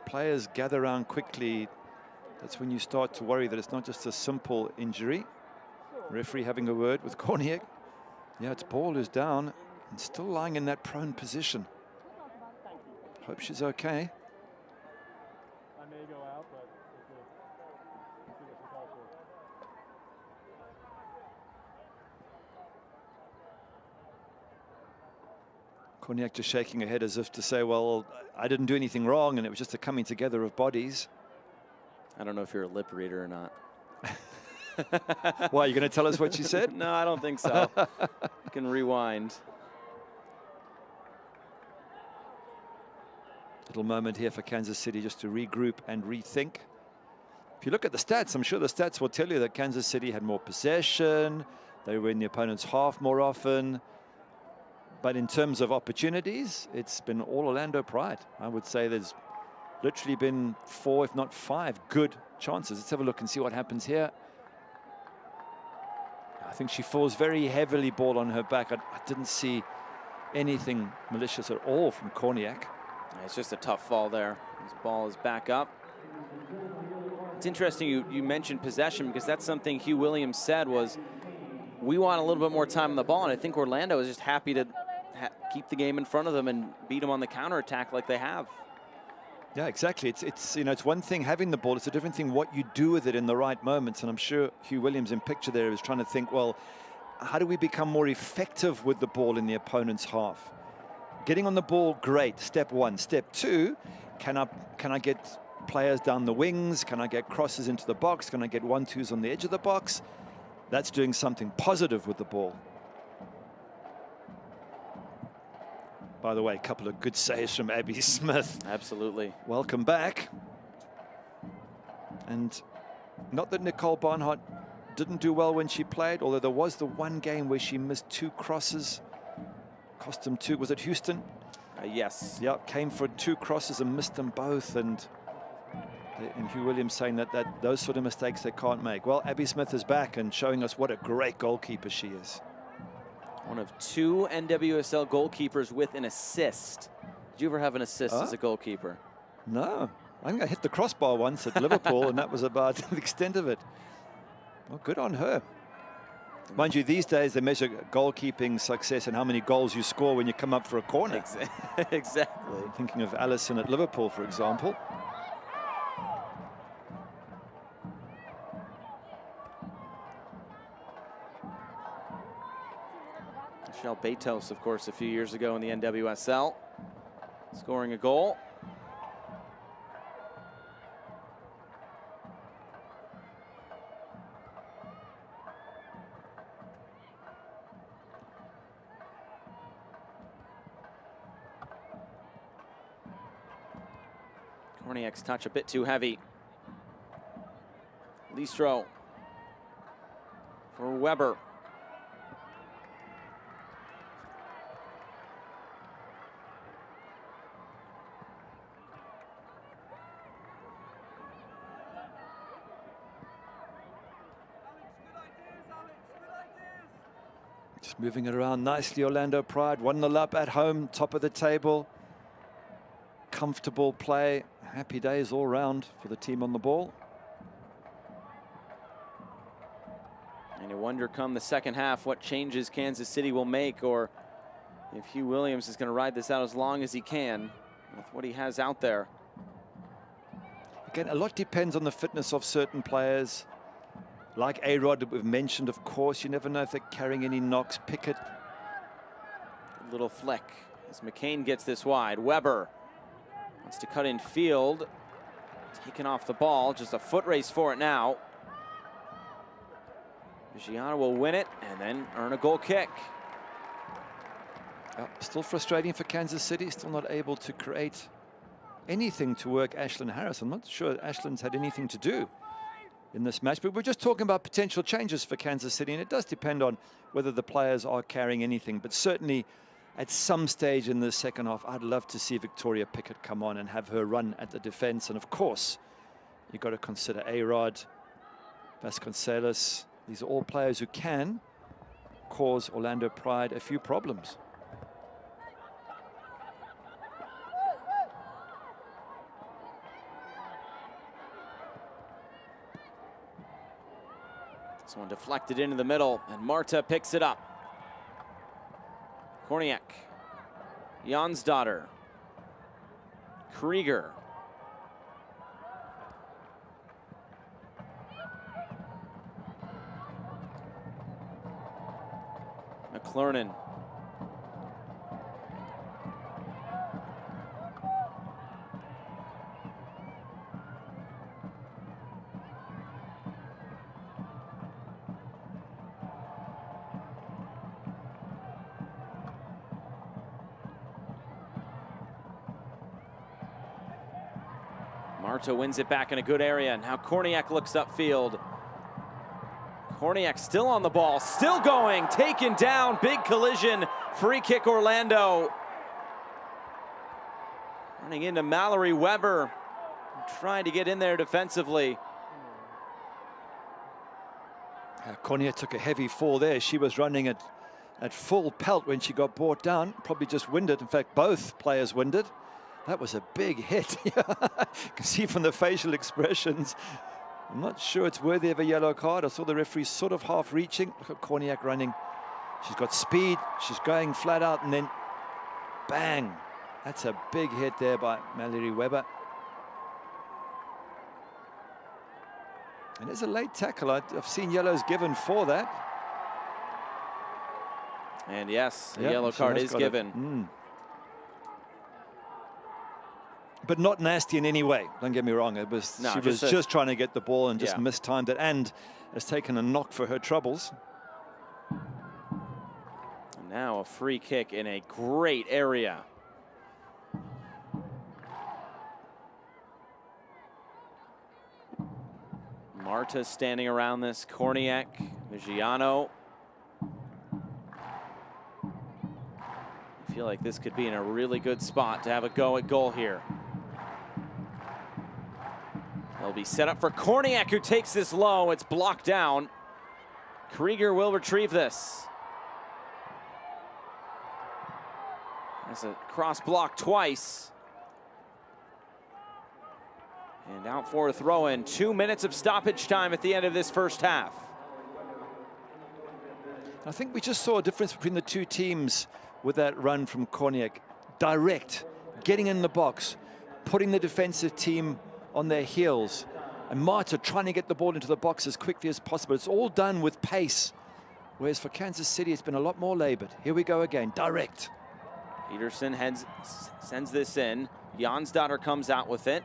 players gather around quickly, that's when you start to worry that it's not just a simple injury. Referee having a word with Korniak. Yeah, its ball is down and still lying in that prone position. Hope she's okay. I may go out, but Korniak just shaking her head as if to say, well, I didn't do anything wrong, and it was just a coming together of bodies. I don't know if you're a lip reader or not. Why, are you going to tell us what she said? No, I don't think so. You can rewind. Little moment here for Kansas City just to regroup and rethink. If you look at the stats, I'm sure the stats will tell you that Kansas City had more possession. They were in the opponent's half more often. But in terms of opportunities, it's been all Orlando Pride. I would say there's literally been 4, if not 5, good chances. Let's have a look and see what happens here. I think she falls very heavily, ball on her back. I didn't see anything malicious at all from Korniak. It's just a tough fall there. This ball is back up. It's interesting you mentioned possession, because that's something Hugh Williams said was, we want a little bit more time on the ball, and I think Orlando is just happy to keep the game in front of them and beat them on the counterattack like they have. Yeah, exactly. It's you know, it's one thing having the ball. It's a different thing what you do with it in the right moments. And I'm sure Hugh Williams in picture there is trying to think, well, how do we become more effective with the ball in the opponent's half? Getting on the ball, great. Step 1. Step 2, can I get players down the wings? Can I get crosses into the box? Can I get 1-2s on the edge of the box? That's doing something positive with the ball. By the way, a couple of good saves from Abby Smith. Absolutely. Welcome back. And not that Nicole Barnhart didn't do well when she played, although there was the one game where she missed 2 crosses. Cost them 2. Was it Houston? Yes. Yep, came for 2 crosses and missed them both. And And Hugh Williams saying that those sort of mistakes they can't make. Well, Abby Smith is back and showing us what a great goalkeeper she is. One of 2 NWSL goalkeepers with an assist. Did you ever have an assist as a goalkeeper? No. I think I hit the crossbar once at Liverpool, and that was about the extent of it. Well, good on her. Mind you, these days they measure goalkeeping success and how many goals you score when you come up for a corner. Exactly. I'm thinking of Allison at Liverpool, for example. Michelle Betos, of course, a few years ago in the NWSL, scoring a goal. Korniak's touch a bit too heavy. Listro for Weber. Just moving it around nicely, Orlando Pride. 1-0 up at home, top of the table. Comfortable play. Happy days all round for the team on the ball. And you wonder come the second half what changes Kansas City will make, or if Hugh Williams is going to ride this out as long as he can with what he has out there. Again, a lot depends on the fitness of certain players. Like A-Rod that we've mentioned, of course, you never know if they're carrying any knocks. Pickett. A little flick as McCain gets this wide. Weber wants to cut in field. Taken off the ball, just a foot race for it now. Gianna will win it and then earn a goal kick. Still frustrating for Kansas City, still not able to create anything to work Ashlyn Harris. I'm not sure Ashlyn's had anything to do in this match, but we're just talking about potential changes for Kansas City, and it does depend on whether the players are carrying anything. But certainly at some stage in the second half, I'd love to see Victoria Pickett come on and have her run at the defense. And of course, you've got to consider A-Rod, Vasconcelos. These are all players who can cause Orlando Pride a few problems. This one deflected into the middle, and Marta picks it up. Korniak, Jonsdottir, Krieger. McClernand. Marta wins it back in a good area. Now Korniak looks upfield. Korniak still on the ball, still going, taken down, big collision, free kick Orlando. Running into Mallory Weber, trying to get in there defensively. Korniak took a heavy fall there. She was running at full pelt when she got brought down, probably just winded. In fact, both players winded. That was a big hit. You can see from the facial expressions. I'm not sure it's worthy of a yellow card. I saw the referee sort of half reaching. Look at Korniak running. She's got speed. She's going flat out, and then bang. That's a big hit there by Mallory Weber. And there's a late tackle. I've seen yellows given for that. And yes, a yellow card is given. But not nasty in any way. Don't get me wrong. It was she was just trying to get the ball and just mistimed it, and has taken a knock for her troubles. And now a free kick in a great area. Marta standing around this. Korniak, Vigiano. I feel like this could be in a really good spot to have a go at goal here. They'll be set up for Korniak, who takes this low. It's blocked down. Krieger will retrieve this. That's a cross block twice. And out for a throw-in. 2 minutes of stoppage time at the end of this first half. I think we just saw a difference between the two teams with that run from Korniak. Direct, getting in the box, putting the defensive team on their heels. And Marta trying to get the ball into the box as quickly as possible. It's all done with pace. Whereas for Kansas City, it's been a lot more labored. Here we go again, direct. Peterson sends this in. Jansdotter comes out with it.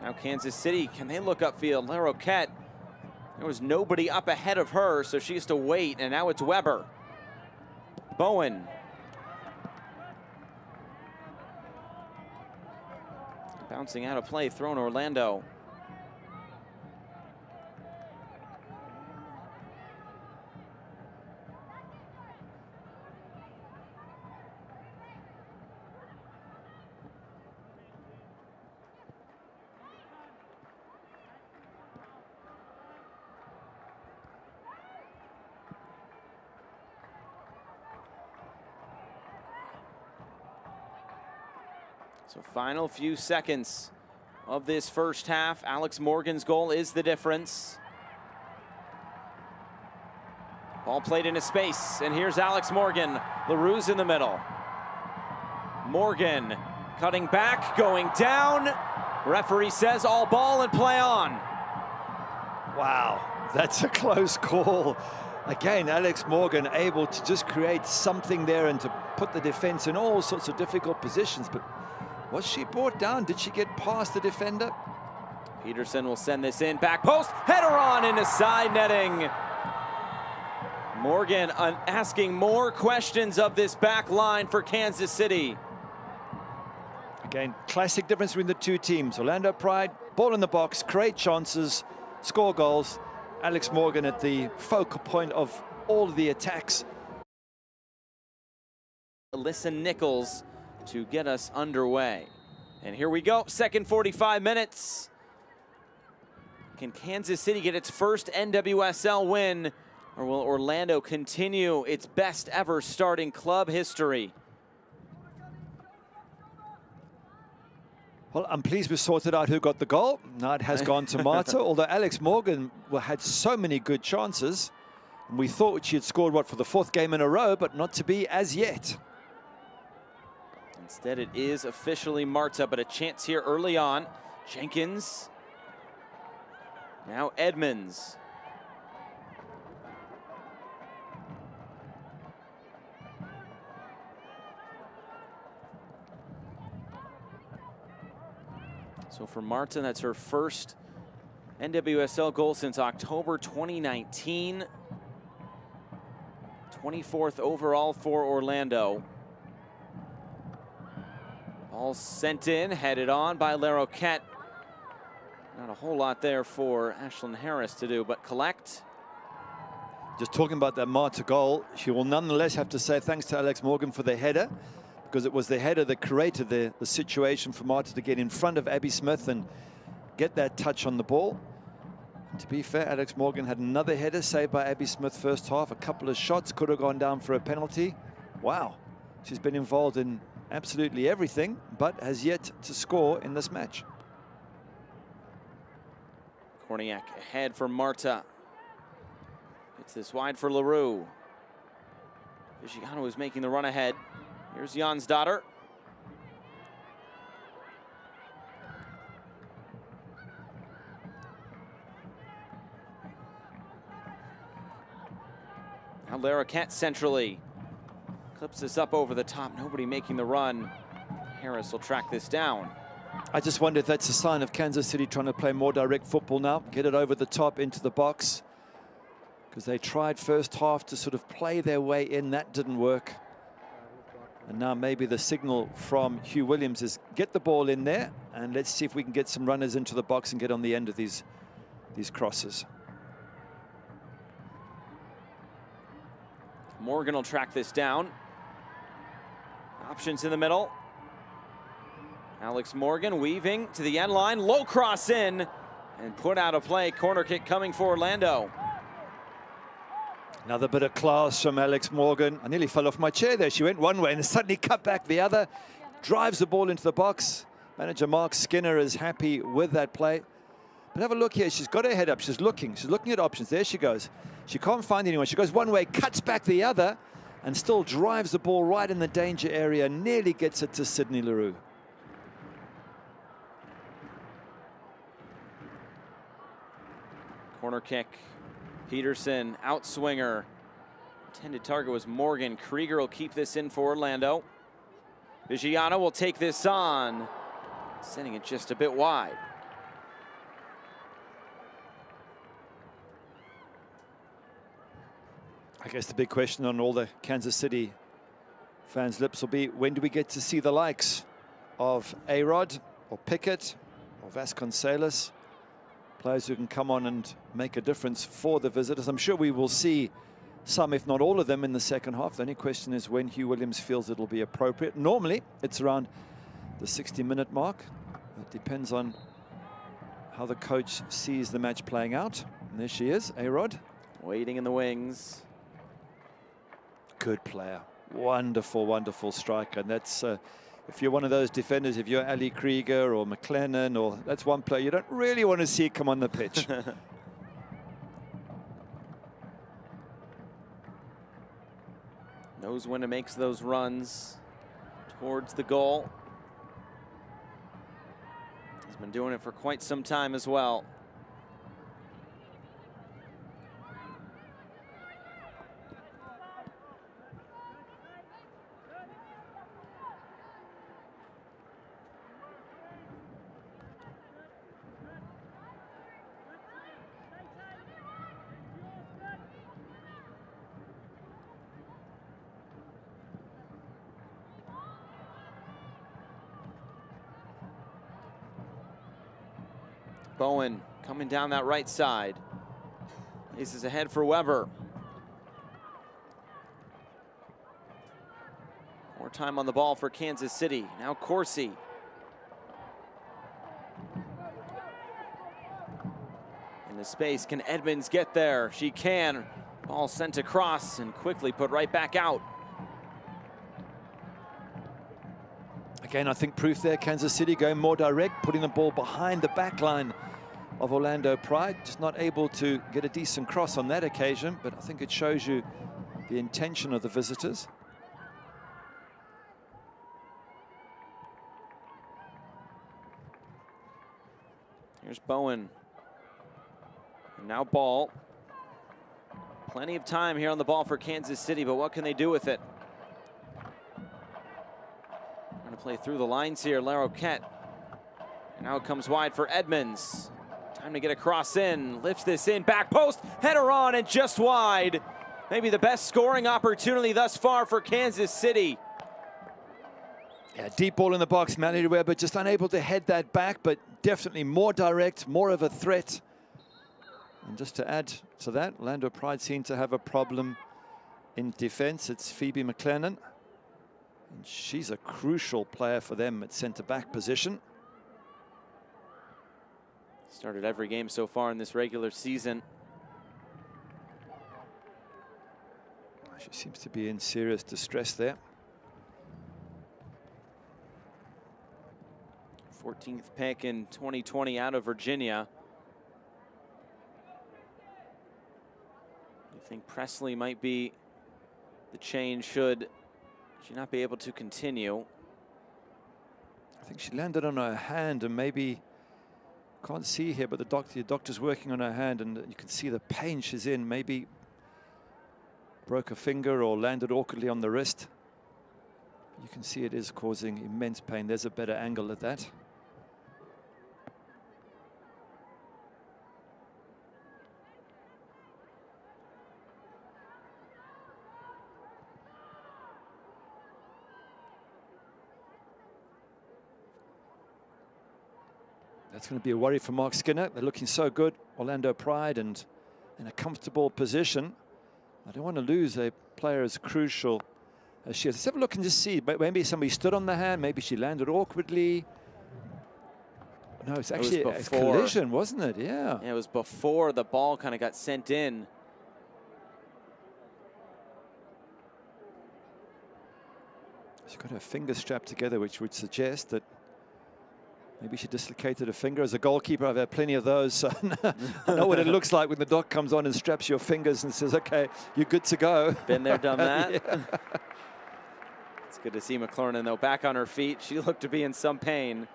Now Kansas City, can they look upfield? LaRoquette, there was nobody up ahead of her, so she has to wait, and now it's Weber. Bowen. Bouncing out of play, thrown Orlando. So final few seconds of this first half. Alex Morgan's goal is the difference. Ball played into space, and here's Alex Morgan. LaRue's in the middle. Morgan cutting back, going down. Referee says all ball and play on. Wow, that's a close call. Again, Alex Morgan able to just create something there and to put the defense in all sorts of difficult positions, but was she brought down? Did she get past the defender? Peterson will send this in, back post, header on into side netting. Morgan asking more questions of this back line for Kansas City. Again, classic difference between the two teams. Orlando Pride, ball in the box, create chances, score goals. Alex Morgan at the focal point of all of the attacks. Alyssa Nichols to get us underway. And here we go, second 45 minutes. Can Kansas City get its first NWSL win, or will Orlando continue its best ever start in club history? Well, I'm pleased we sorted out who got the goal. Now it has gone to Marta, although Alex Morgan had so many good chances. And we thought she had scored, what, for the fourth game in a row, but not to be as yet. Instead, it is officially Marta, but a chance here early on. Jenkins. Now Edmonds. So for Marta, that's her first NWSL goal since October 2019. 24th overall for Orlando. Ball sent in, headed on by LaRoquette. Not a whole lot there for Ashlyn Harris to do, but collect. Just talking about that Marta goal, she will nonetheless have to say thanks to Alex Morgan for the header, because it was the header that created the situation for Marta to get in front of Abby Smith and get that touch on the ball. And to be fair, Alex Morgan had another header saved by Abby Smith first half. A couple of shots could have gone down for a penalty. Wow, she's been involved in absolutely everything, but has yet to score in this match. Korniak ahead for Marta. Gets this wide for LaRue. Viggiano is making the run ahead. Here's Jansdotter. Now LaRoquette centrally. Clips this up over the top, nobody making the run. Harris will track this down. I just wonder if that's a sign of Kansas City trying to play more direct football now, get it over the top into the box. Because they tried first half to sort of play their way in, that didn't work. And now maybe the signal from Hugh Williams is get the ball in there and let's see if we can get some runners into the box and get on the end of these crosses. Morgan will track this down. Options in the middle. Alex Morgan weaving to the end line, low cross in, and put out of play. Corner kick coming for Orlando. Another bit of class from Alex Morgan. I nearly fell off my chair there. She went one way and suddenly cut back the other. Drives the ball into the box. Manager Mark Skinner is happy with that play. But have a look here. She's got her head up. She's looking at options. There she goes. She can't find anyone. She goes one way, cuts back the other, and still drives the ball right in the danger area. Nearly gets it to Sydney Leroux. Corner kick. Peterson, outswinger. Intended target was Morgan. Krieger will keep this in for Orlando. Vigiano will take this on, sending it just a bit wide. I guess the big question on all the Kansas City fans' lips will be, when do we get to see the likes of A-Rod or Pickett or Vasconcelos? Players who can come on and make a difference for the visitors. I'm sure we will see some, if not all of them, in the second half. The only question is when Hugh Williams feels it'll be appropriate. Normally, it's around the 60-minute mark. It depends on how the coach sees the match playing out. And there she is, A-Rod. Waiting in the wings. Good player. Wonderful, wonderful striker. And that's, if you're one of those defenders, if you're Ali Krieger or McLennan, or that's one player you don't really want to see come on the pitch. Knows when to make those runs towards the goal. He's been doing it for quite some time as well. Bowen coming down that right side. Aces ahead for Weber. More time on the ball for Kansas City. Now Corsi. In the space, can Edmonds get there? She can. Ball sent across and quickly put right back out. Again, I think proof there, Kansas City going more direct, putting the ball behind the back line of Orlando Pride. Just not able to get a decent cross on that occasion, but I think it shows you the intention of the visitors. Here's Bowen. And now ball. Plenty of time here on the ball for Kansas City, but what can they do with it? Trying to play through the lines here, Larroquette. And now it comes wide for Edmonds. Time to get a cross in, lifts this in, back post, header on and just wide. Maybe the best scoring opportunity thus far for Kansas City. Yeah, deep ball in the box, Melanie Weber just unable to head that back, but definitely more direct, more of a threat. And just to add to that, Orlando Pride seem to have a problem in defense. It's Phoebe McLennan. And she's a crucial player for them at centre-back position. Started every game so far in this regular season. She seems to be in serious distress there. 14th pick in 2020 out of Virginia. You think Presley might be the change should she not be able to continue? I think she landed on her hand and maybe, can't see here, but the doctor's working on her hand and you can see the pain she's in. Maybe broke a finger or landed awkwardly on the wrist. You can see it is causing immense pain. There's a better angle at that. That's going to be a worry for Mark Skinner. They're looking so good, Orlando Pride, and in a comfortable position. I don't want to lose a player as crucial as she is. Let's have a look and just see. Maybe somebody stood on the hand. Maybe she landed awkwardly. No, it's actually a collision, wasn't it? Yeah. It was before the ball kind of got sent in. She's got her fingers strapped together, which would suggest that maybe she dislocated a finger. As a goalkeeper, I've had plenty of those. So I know what it looks like when the doc comes on and straps your fingers and says, okay, you're good to go. Been there, done that. Yeah. It's good to see McLernan, though, back on her feet. She looked to be in some pain.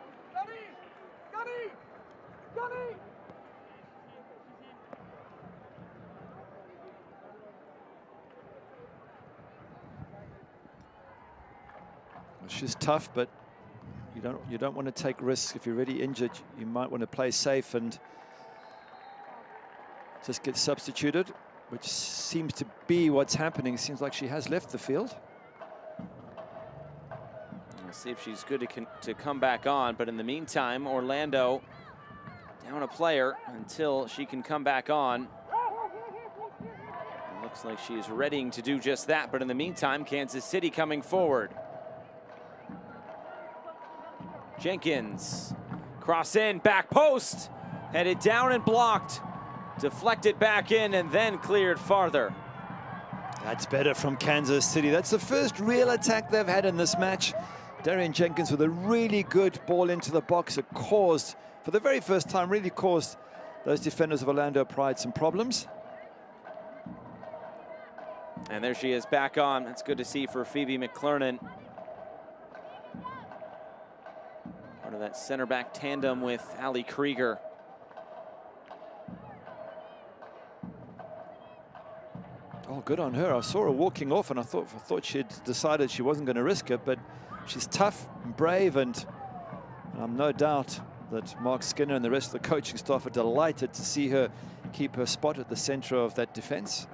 She's tough, but you don't want to take risks. If you're already injured, you might want to play safe and just get substituted, which seems to be what's happening. Seems like she has left the field. We'll see if she's good to come back on, but in the meantime, Orlando down a player until she can come back on. It looks like she's readying to do just that, but in the meantime, Kansas City coming forward. Jenkins, cross in, back post, headed down and blocked, deflected back in and then cleared farther. That's better from Kansas City. That's the first real attack they've had in this match. Darian Jenkins with a really good ball into the box. It caused, for the very first time, really caused those defenders of Orlando Pride some problems. And there she is back on. That's good to see for Phoebe McLernan. Part of that center back tandem with Ali Krieger. Oh, good on her. I saw her walking off and I thought she'd decided she wasn't going to risk it, but she's tough and brave, and I'm no doubt that Mark Skinner and the rest of the coaching staff are delighted to see her keep her spot at the center of that defense.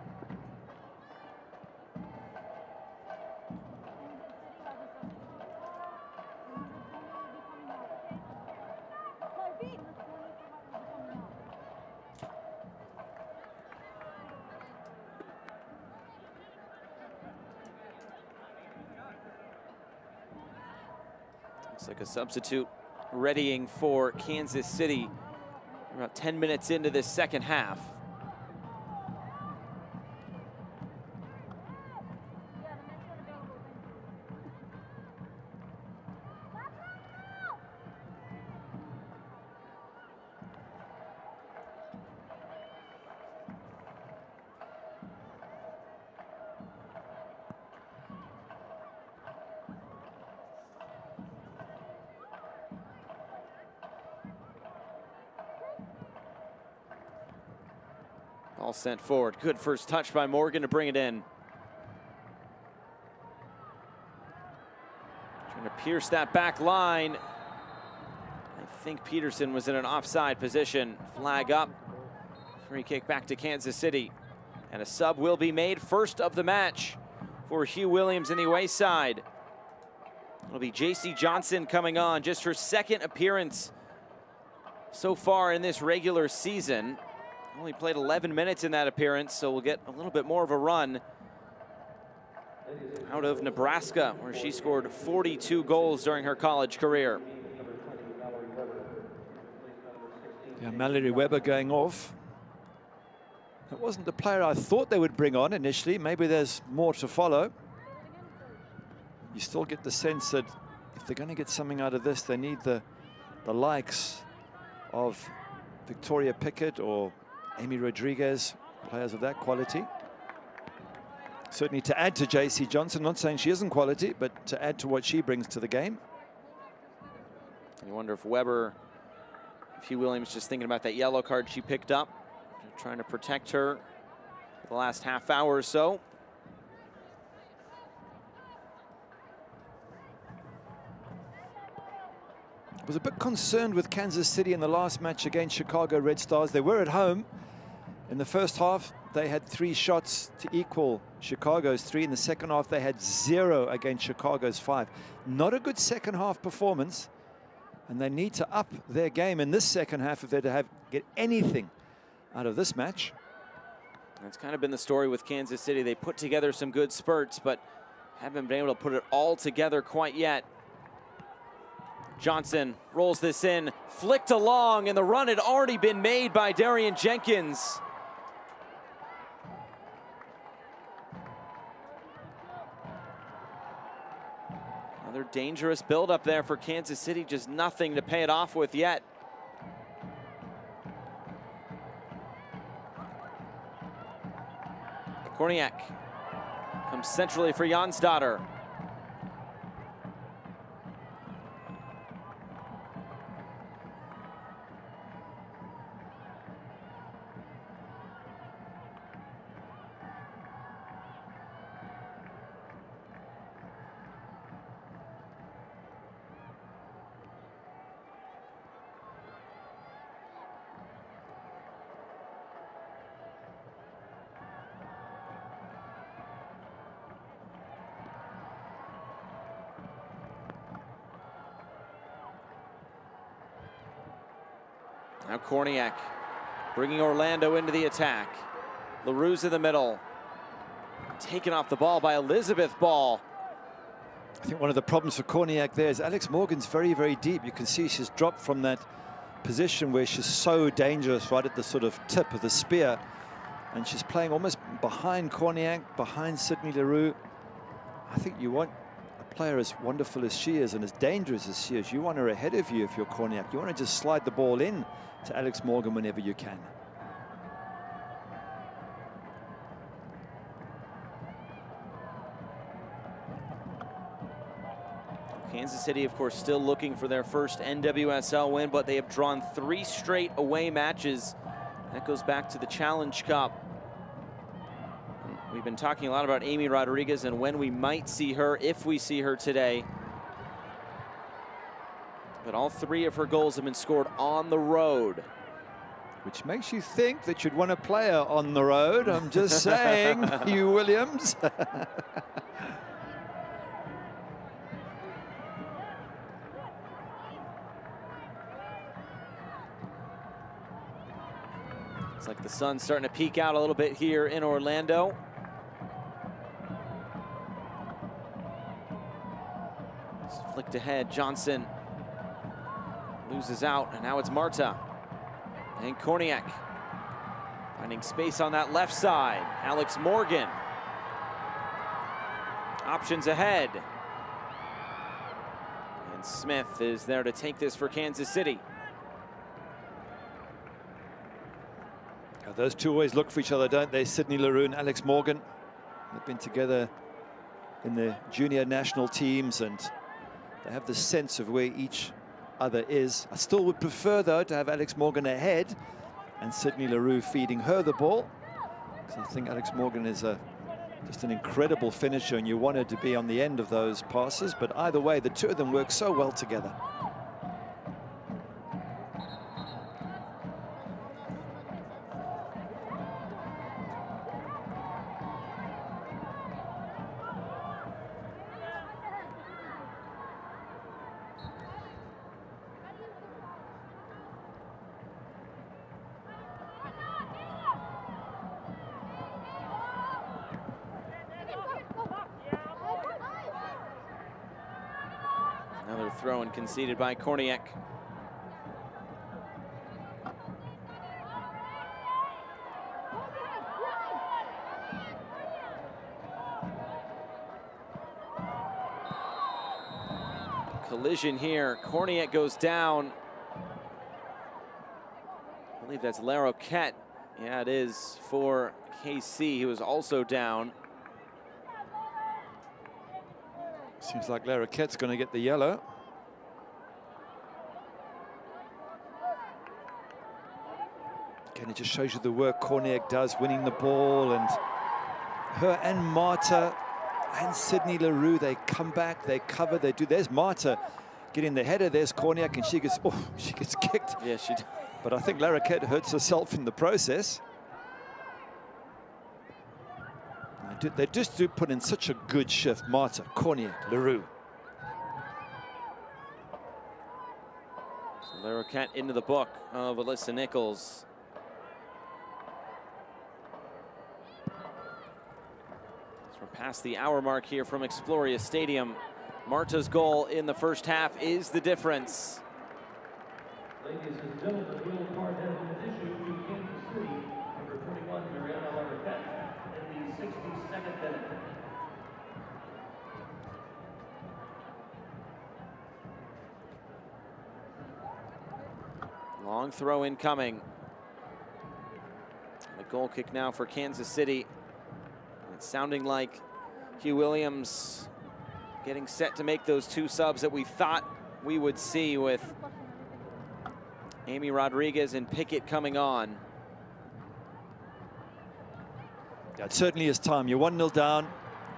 Looks like a substitute readying for Kansas City. We're about 10 minutes into this second half. Ball sent forward. Good first touch by Morgan to bring it in. Trying to pierce that back line. I think Peterson was in an offside position. Flag up. Free kick back to Kansas City. And a sub will be made, first of the match for Hugh Williams in the away side. It'll be JC Johnson coming on, just her second appearance so far in this regular season. Only played 11 minutes in that appearance, so we'll get a little bit more of a run out of Nebraska, where she scored 42 goals during her college career. Yeah, Mallory Weber going off. That wasn't the player I thought they would bring on initially. Maybe there's more to follow. You still get the sense that if they're going to get something out of this, they need the likes of Victoria Pickett or Amy Rodriguez, players of that quality. Certainly to add to JC Johnson, not saying she isn't quality, but to add to what she brings to the game. You wonder if Weber, if Hugh Williams just thinking about that yellow card she picked up, trying to protect her for the last half hour or so. I was a bit concerned with Kansas City in the last match against Chicago Red Stars. They were at home. In the first half, they had 3 shots to equal Chicago's 3. In the second half, they had 0 against Chicago's 5. Not a good second half performance, and they need to up their game in this second half if they're to get anything out of this match. That's kind of been the story with Kansas City. They put together some good spurts, but haven't been able to put it all together quite yet. Johnson rolls this in, flicked along, and the run had already been made by Darian Jenkins. Another dangerous build-up there for Kansas City, just nothing to pay it off with yet. Korniak comes centrally for Jansdotter. Now Korniak bringing Orlando into the attack. LaRue's in the middle. Taken off the ball by Elizabeth Ball. I think one of the problems for Korniak there is Alex Morgan's very, very deep. You can see she's dropped from that position where she's so dangerous right at the sort of tip of the spear. And she's playing almost behind Korniak, behind Sydney Leroux. I think you want a player as wonderful as she is and as dangerous as she is. You want her ahead of you if you're Korniak. You want to just slide the ball in to Alex Morgan whenever you can. Kansas City, of course, still looking for their first NWSL win, but they have drawn 3 straight away matches. That goes back to the Challenge Cup. We've been talking a lot about Amy Rodriguez and when we might see her, if we see her today. But all 3 of her goals have been scored on the road. Which makes you think that you'd want to play her on the road. I'm just saying, Hugh Williams. It's like the sun's starting to peek out a little bit here in Orlando. It's flicked ahead, Johnson loses out, and now it's Marta. And Korniak finding space on that left side. Alex Morgan. Options ahead. And Smith is there to take this for Kansas City. Those two always look for each other, don't they? Sydney Leroux and Alex Morgan. They've been together in the junior national teams and they have the sense of where each other is. I still would prefer, though, to have Alex Morgan ahead and Sydney Leroux feeding her the ball, because I think Alex Morgan is just an incredible finisher and you want her to be on the end of those passes. But either way, the two of them work so well together. Another throw and conceded by Korniak. Collision here. Korniak goes down. I believe that's Larroquette. Yeah, it is for KC. He was also down. Seems like Larroquette's going to get the yellow. Again, it just shows you the work Korniak does, winning the ball, and her and Marta and Sydney Leroux, they come back, they cover, they do. There's Marta getting the header, there's Korniak, and she gets kicked. Yeah, she did. But I think Larroquette hurts herself in the process. They just do put in such a good shift. Marta, Korniak, Leroux. So Larroquette into the book of Alyssa Nichols. So we're past the hour mark here from Exploria Stadium. Marta's goal in the first half is the difference. Ladies and gentlemen, the yellow card has been issued to Kansas City, number 21, Mariana Larroquette, in the 62nd minute. Long throw incoming. And a goal kick now for Kansas City. It's sounding like Hugh Williams getting set to make those two subs that we thought we would see, with Amy Rodriguez and Pickett coming on. Yeah, it certainly is time. You're 1-0 down.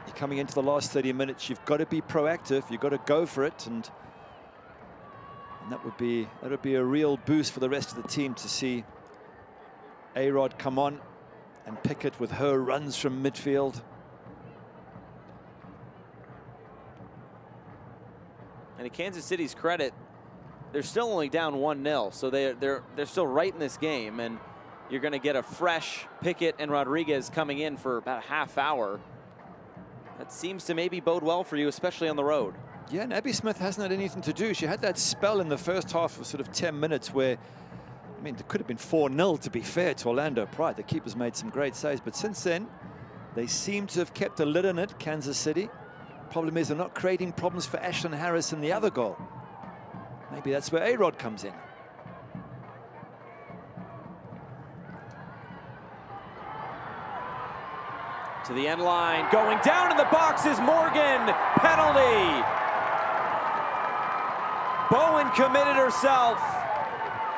You're coming into the last 30 minutes. You've got to be proactive. You've got to go for it, and that would be a real boost for the rest of the team to see A-Rod come on and Pickett with her runs from midfield. And to Kansas City's credit, they're still only down 1-0, so they're still right in this game, and you're going to get a fresh Pickett and Rodriguez coming in for about a half hour. That seems to maybe bode well for you, especially on the road. Yeah, and Abby Smith hasn't had anything to do. She had that spell in the first half of sort of 10 minutes where, I mean, it could have been 4-0 to be fair to Orlando Pride. The keepers made some great saves, but since then, they seem to have kept a lid on it, Kansas City. Problem is they're not creating problems for Ashlyn Harris in the other goal. Maybe that's where A-Rod comes in. To the end line, going down in the box is Morgan. Penalty. Bowen committed herself,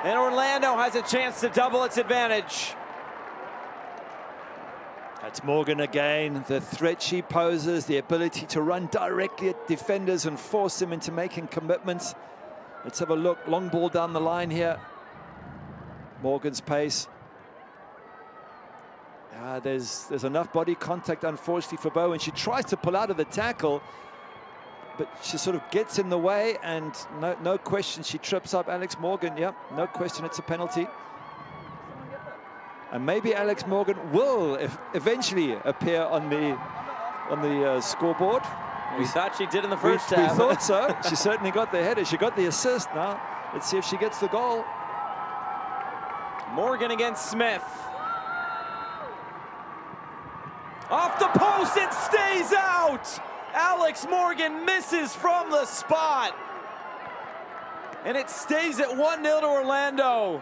and Orlando has a chance to double its advantage. That's Morgan again. The threat she poses, the ability to run directly at defenders and force them into making commitments. Let's have a look. Long ball down the line here. Morgan's pace. There's enough body contact, unfortunately, for Bowen. She tries to pull out of the tackle, but she sort of gets in the way, and no question, she trips up Alex Morgan. Yep, no question, it's a penalty. And maybe Alex Morgan will eventually appear on the scoreboard. We thought she did in the first half. We thought so. She certainly got the header. She got the assist. Now let's see if she gets the goal. Morgan against Smith. Off the post, it stays out. Alex Morgan misses from the spot. And it stays at 1-0 to Orlando.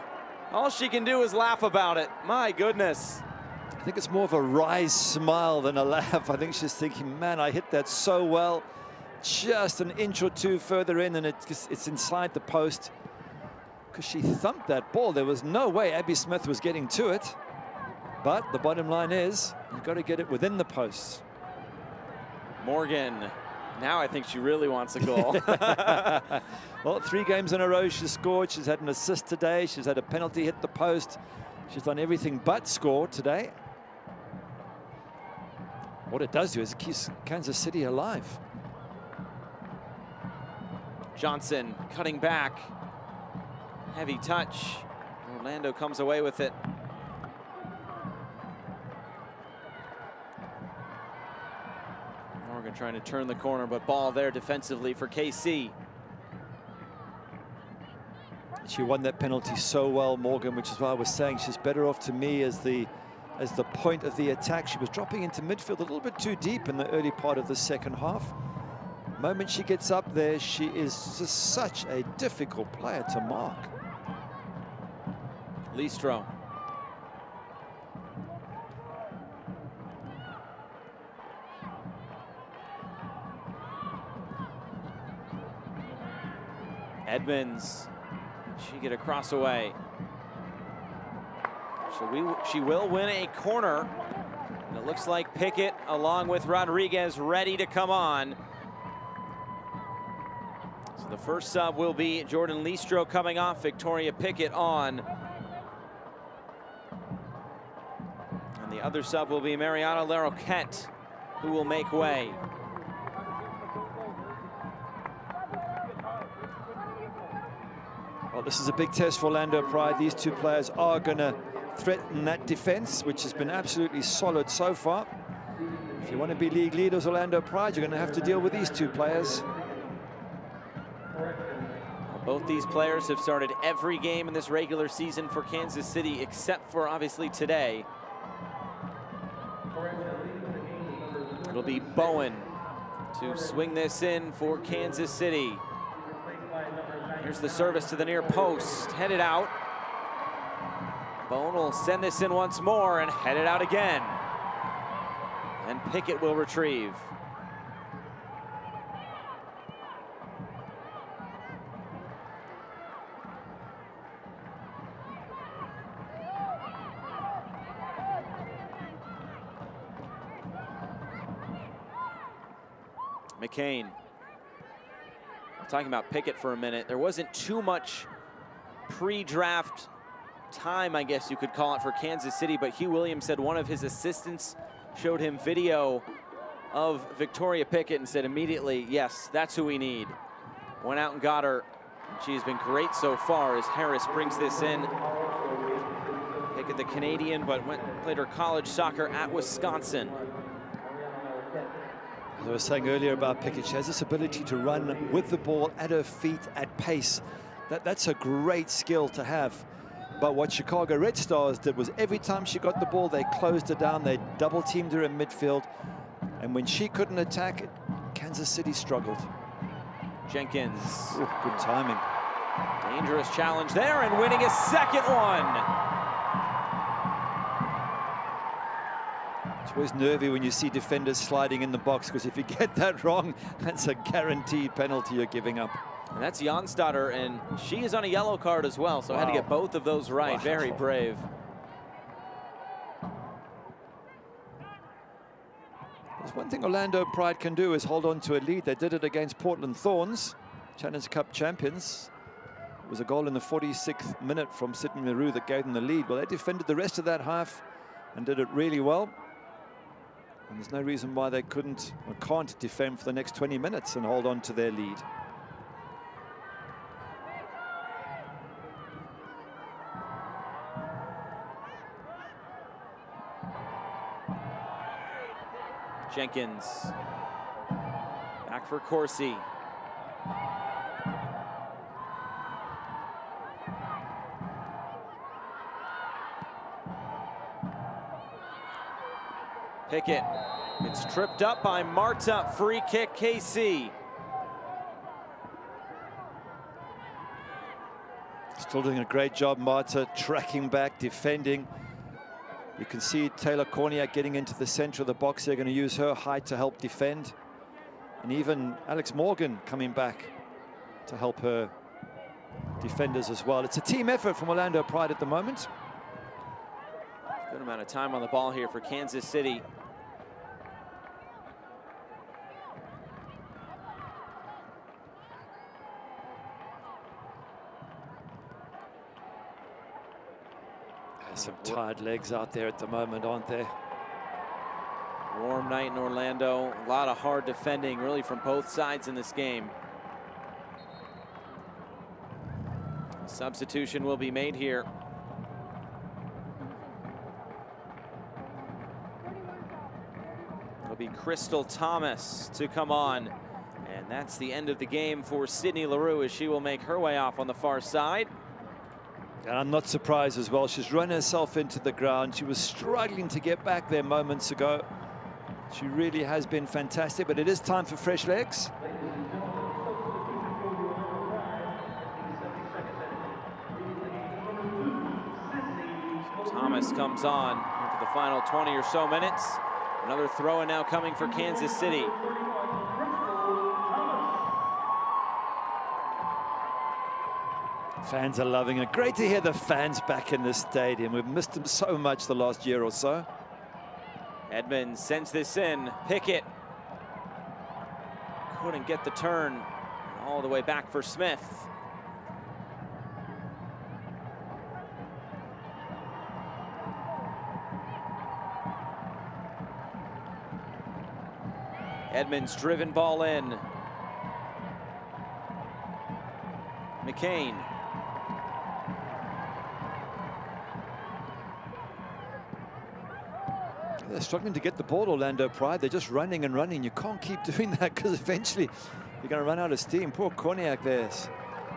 All she can do is laugh about it. My goodness. I think it's more of a wry smile than a laugh. I think she's thinking, man, I hit that so well. Just an inch or two further in, and it's inside the post. Because she thumped that ball. There was no way Abby Smith was getting to it. But the bottom line is, you've got to get it within the posts. Morgan, now I think she really wants a goal. Well, 3 games in a row she's scored. She's had an assist today. She's had a penalty hit the post. She's done everything but score today. What it does do is it keeps Kansas City alive. Johnson cutting back. Heavy touch. Orlando comes away with it. Morgan trying to turn the corner, but ball there defensively for KC. She won that penalty so well, Morgan, which is why I was saying she's better off to me as the point of the attack. She was dropping into midfield a little bit too deep in the early part of the second half. The moment she gets up there, she is just such a difficult player to mark. Listro. Edmonds. She get a cross away. So she will win a corner. And it looks like Pickett along with Rodriguez ready to come on. So the first sub will be Jordan Listro coming off, Victoria Pickett on. And the other sub will be Mariana Larroquette, who will make way. Well, this is a big test for Orlando Pride. These two players are going to threaten that defense, which has been absolutely solid so far. If you want to be league leaders, Orlando Pride, you're going to have to deal with these two players. Both these players have started every game in this regular season for Kansas City, except for obviously today. It'll be Bowen to swing this in for Kansas City. Here's the service to the near post, headed out. Bowen will send this in once more and head it out again. And Pickett will retrieve. McCain. Talking about Pickett for a minute. There wasn't too much pre-draft time, I guess you could call it, for Kansas City, but Hugh Williams said one of his assistants showed him video of Victoria Pickett and said immediately, yes, that's who we need. Went out and got her. She's been great so far as Harris brings this in. Pickett, the Canadian, but played her college soccer at Wisconsin. As I was saying earlier about Pickett, she has this ability to run with the ball at her feet at pace. That's a great skill to have. But what Chicago Red Stars did was every time she got the ball, they closed her down, they double-teamed her in midfield. And when she couldn't attack, Kansas City struggled. Jenkins. Ooh, good timing. Dangerous challenge there and winning a second one. It's always nervy when you see defenders sliding in the box, because if you get that wrong, that's a guaranteed penalty you're giving up. And that's Janstadter, and she is on a yellow card as well, so I had to get both of those right. Wow. Very brave. There's one thing Orlando Pride can do is hold on to a lead. They did it against Portland Thorns, Challenge Cup champions. It was a goal in the 46th minute from Sydney Leroux that gave them the lead. Well, they defended the rest of that half and did it really well. And there's no reason why they couldn't or can't defend for the next 20 minutes and hold on to their lead. Jenkins. Back for Corsi. Pickett gets tripped up by Marta. Free kick, KC. Still doing a great job, Marta, tracking back, defending. You can see Taylor Korniak getting into the center of the box. They're going to use her height to help defend. And even Alex Morgan coming back to help her defenders as well. It's a team effort from Orlando Pride at the moment. Good amount of time on the ball here for Kansas City. Some tired legs out there at the moment, aren't there? Warm night in Orlando. A lot of hard defending, really, from both sides in this game. Substitution will be made here. It'll be Crystal Thomas to come on. And that's the end of the game for Sydney Leroux as she will make her way off on the far side. And I'm not surprised as well. She's run herself into the ground. She was struggling to get back there moments ago. She really has been fantastic, but it is time for fresh legs. Thomas comes on for the final 20 or so minutes. Another throw-in now coming for Kansas City. Fans are loving it. Great to hear the fans back in the stadium. We've missed them so much the last year or so. Edmonds sends this in. Pickett couldn't get the turn. All the way back for Smith. Edmonds driven ball in. McCain. They're struggling to get the ball, Orlando Pride. They're just running and running. You can't keep doing that because eventually you're going to run out of steam. Poor Korniak there.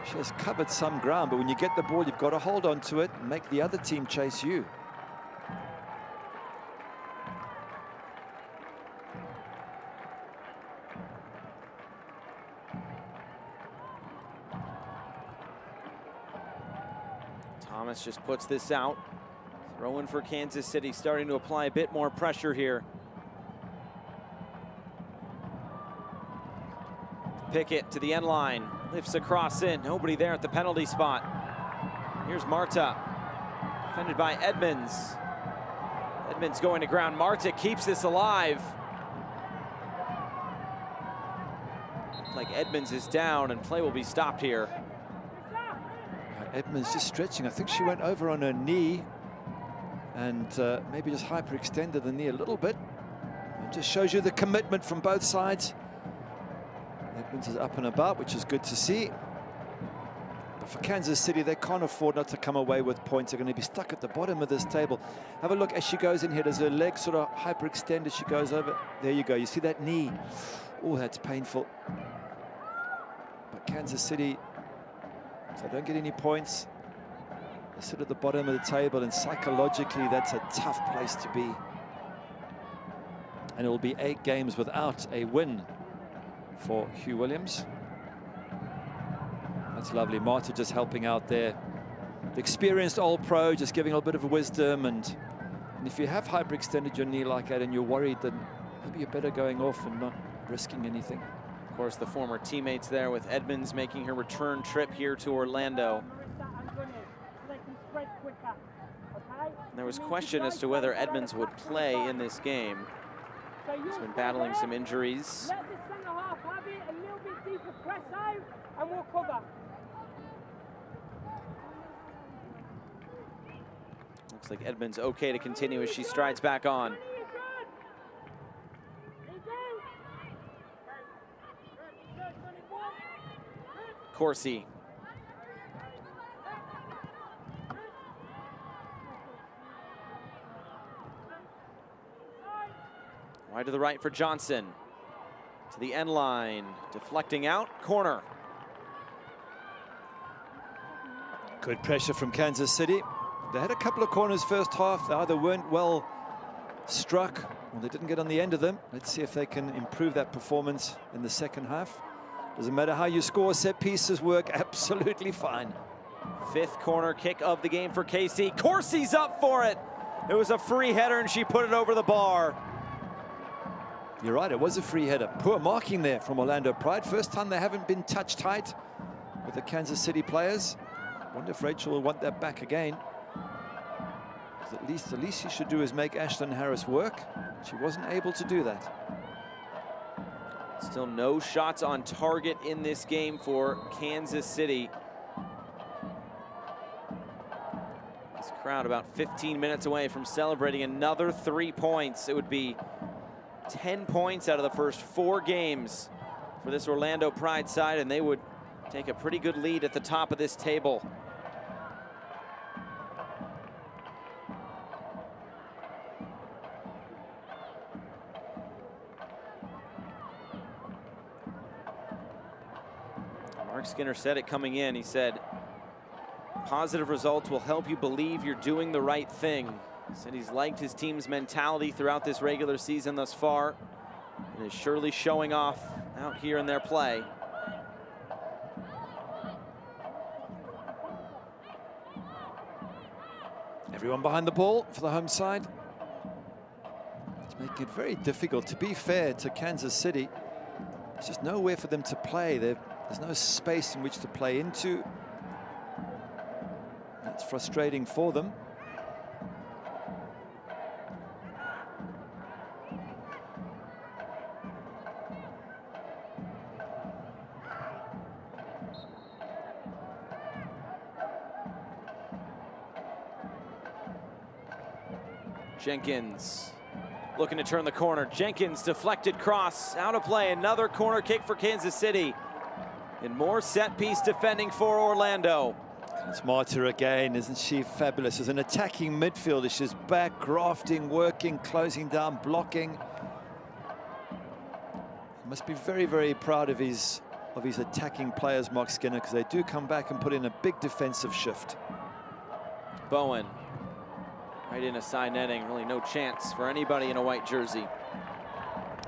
She has covered some ground, but when you get the ball, you've got to hold on to it and make the other team chase you. Thomas just puts this out. Throw-in for Kansas City, starting to apply a bit more pressure here. Pickett to the end line, lifts across in, nobody there at the penalty spot. Here's Marta, defended by Edmonds. Edmonds going to ground, Marta keeps this alive. Looks like Edmonds is down and play will be stopped here. Edmonds just stretching. I think she went over on her knee and maybe just hyperextended the knee a little bit. It just shows you the commitment from both sides. Edmonds is up and about, which is good to see. But for Kansas City, they can't afford not to come away with points. They're going to be stuck at the bottom of this table. Have a look as she goes in here. Does her leg sort of hyperextend as she goes over? There you go. You see that knee? Oh, that's painful. But Kansas City, if they don't get any points, they sit at the bottom of the table, and psychologically, that's a tough place to be. And it will be 8 games without a win for Hugh Williams. That's lovely. Marta just helping out there. The experienced old pro just giving a little bit of wisdom. And if you have hyperextended your knee like that and you're worried, then maybe you're better going off and not risking anything. Of course, the former teammates there with Edmonds making her return trip here to Orlando. And there was question as to whether Edmonds would play in this game. He's been battling some injuries. Let the centre half have it, a little bit deeper, press out, and we'll cover. Looks like Edmonds okay to continue as she strides back on. Corsi. Wide to the right for Johnson. To the end line, deflecting out, corner. Good pressure from Kansas City. They had a couple of corners first half. They either weren't well struck or they didn't get on the end of them. Let's see if they can improve that performance in the second half. Doesn't matter how you score, set pieces work absolutely fine. 5th corner kick of the game for KC. Corsi's up for it. It was a free header and she put it over the bar. You're right, it was a free header. Poor marking there from Orlando Pride. First time they haven't been touch tight with the Kansas City players. Wonder if Rachel will want that back again. At least the least she should do is make Ashlyn Harris work. She wasn't able to do that. Still no shots on target in this game for Kansas City. This crowd about 15 minutes away from celebrating another 3 points. It would be 10 points out of the first 4 games for this Orlando Pride side, and they would take a pretty good lead at the top of this table. Mark Skinner said it coming in. He said, positive results will help you believe you're doing the right thing. He said he's liked his team's mentality throughout this regular season thus far, and is surely showing off out here in their play. Everyone behind the ball for the home side. It's making it very difficult. To be fair to Kansas City, there's just nowhere for them to play. There's no space in which to play into. That's frustrating for them. Jenkins looking to turn the corner. Jenkins deflected cross, out of play. Another corner kick for Kansas City. And more set piece defending for Orlando. It's Marta again, isn't she fabulous? As an attacking midfielder, she's back, grafting, working, closing down, blocking. Must be very, very proud of his of his attacking players, Mark Skinner, because they do come back and put in a big defensive shift. Bowen, right in a side netting. Really no chance for anybody in a white jersey.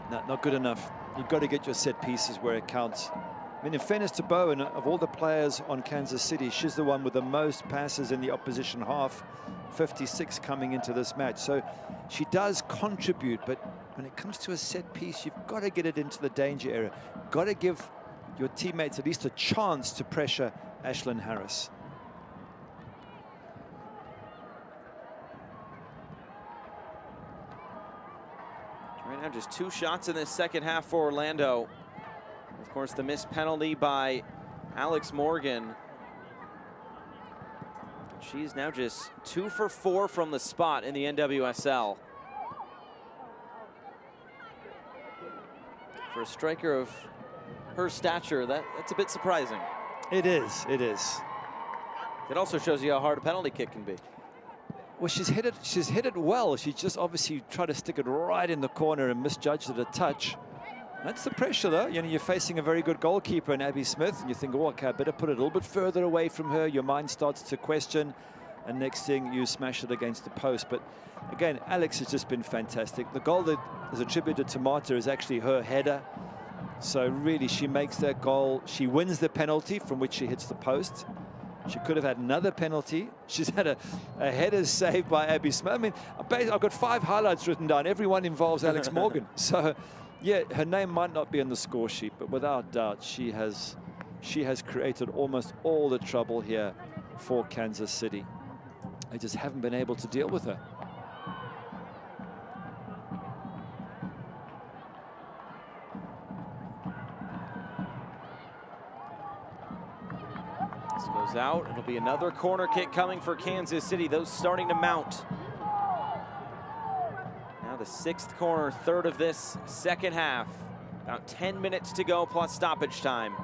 No, not good enough. You've got to get your set pieces where it counts. I mean, in fairness to Bowen, of all the players on Kansas City, she's the one with the most passes in the opposition half, 56 coming into this match. So she does contribute, but when it comes to a set piece, you've got to get it into the danger area. Got to give your teammates at least a chance to pressure Ashlyn Harris. Right now, just 2 shots in this second half for Orlando. Of course, the missed penalty by Alex Morgan. She's now just 2 for 4 from the spot in the NWSL. For a striker of her stature, that's a bit surprising. It is, it is. It also shows you how hard a penalty kick can be. Well, she's hit it well. She just obviously tried to stick it right in the corner and misjudged it a touch. That's the pressure, though. You know, you're facing a very good goalkeeper in Abby Smith, and you think, oh, okay, I better put it a little bit further away from her. Your mind starts to question, and next thing, you smash it against the post. But again, Alex has just been fantastic. The goal that is attributed to Marta is actually her header. So really, she makes that goal. She wins the penalty from which she hits the post. She could have had another penalty. She's had a header saved by Abby Smith. I mean, I've got 5 highlights written down. Every one involves Alex Morgan. So, yeah, her name might not be on the score sheet, but without doubt, she has created almost all the trouble here for Kansas City. They just haven't been able to deal with her. This goes out. It'll be another corner kick coming for Kansas City. Those starting to mount. Now the 6th corner, 3rd of this second half. About 10 minutes to go plus stoppage time.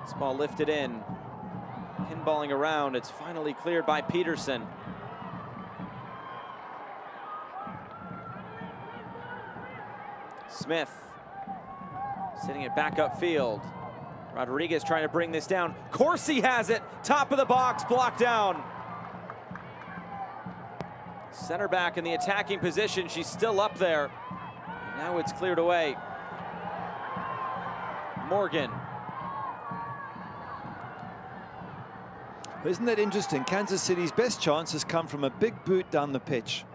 This ball lifted in. Pinballing around. It's finally cleared by Peterson. Smith sitting it back upfield. Rodriguez trying to bring this down. Corsi has it. Top of the box, blocked down. Center back in the attacking position. She's still up there. Now it's cleared away. Morgan. Isn't that interesting? Kansas City's best chance has come from a big boot down the pitch.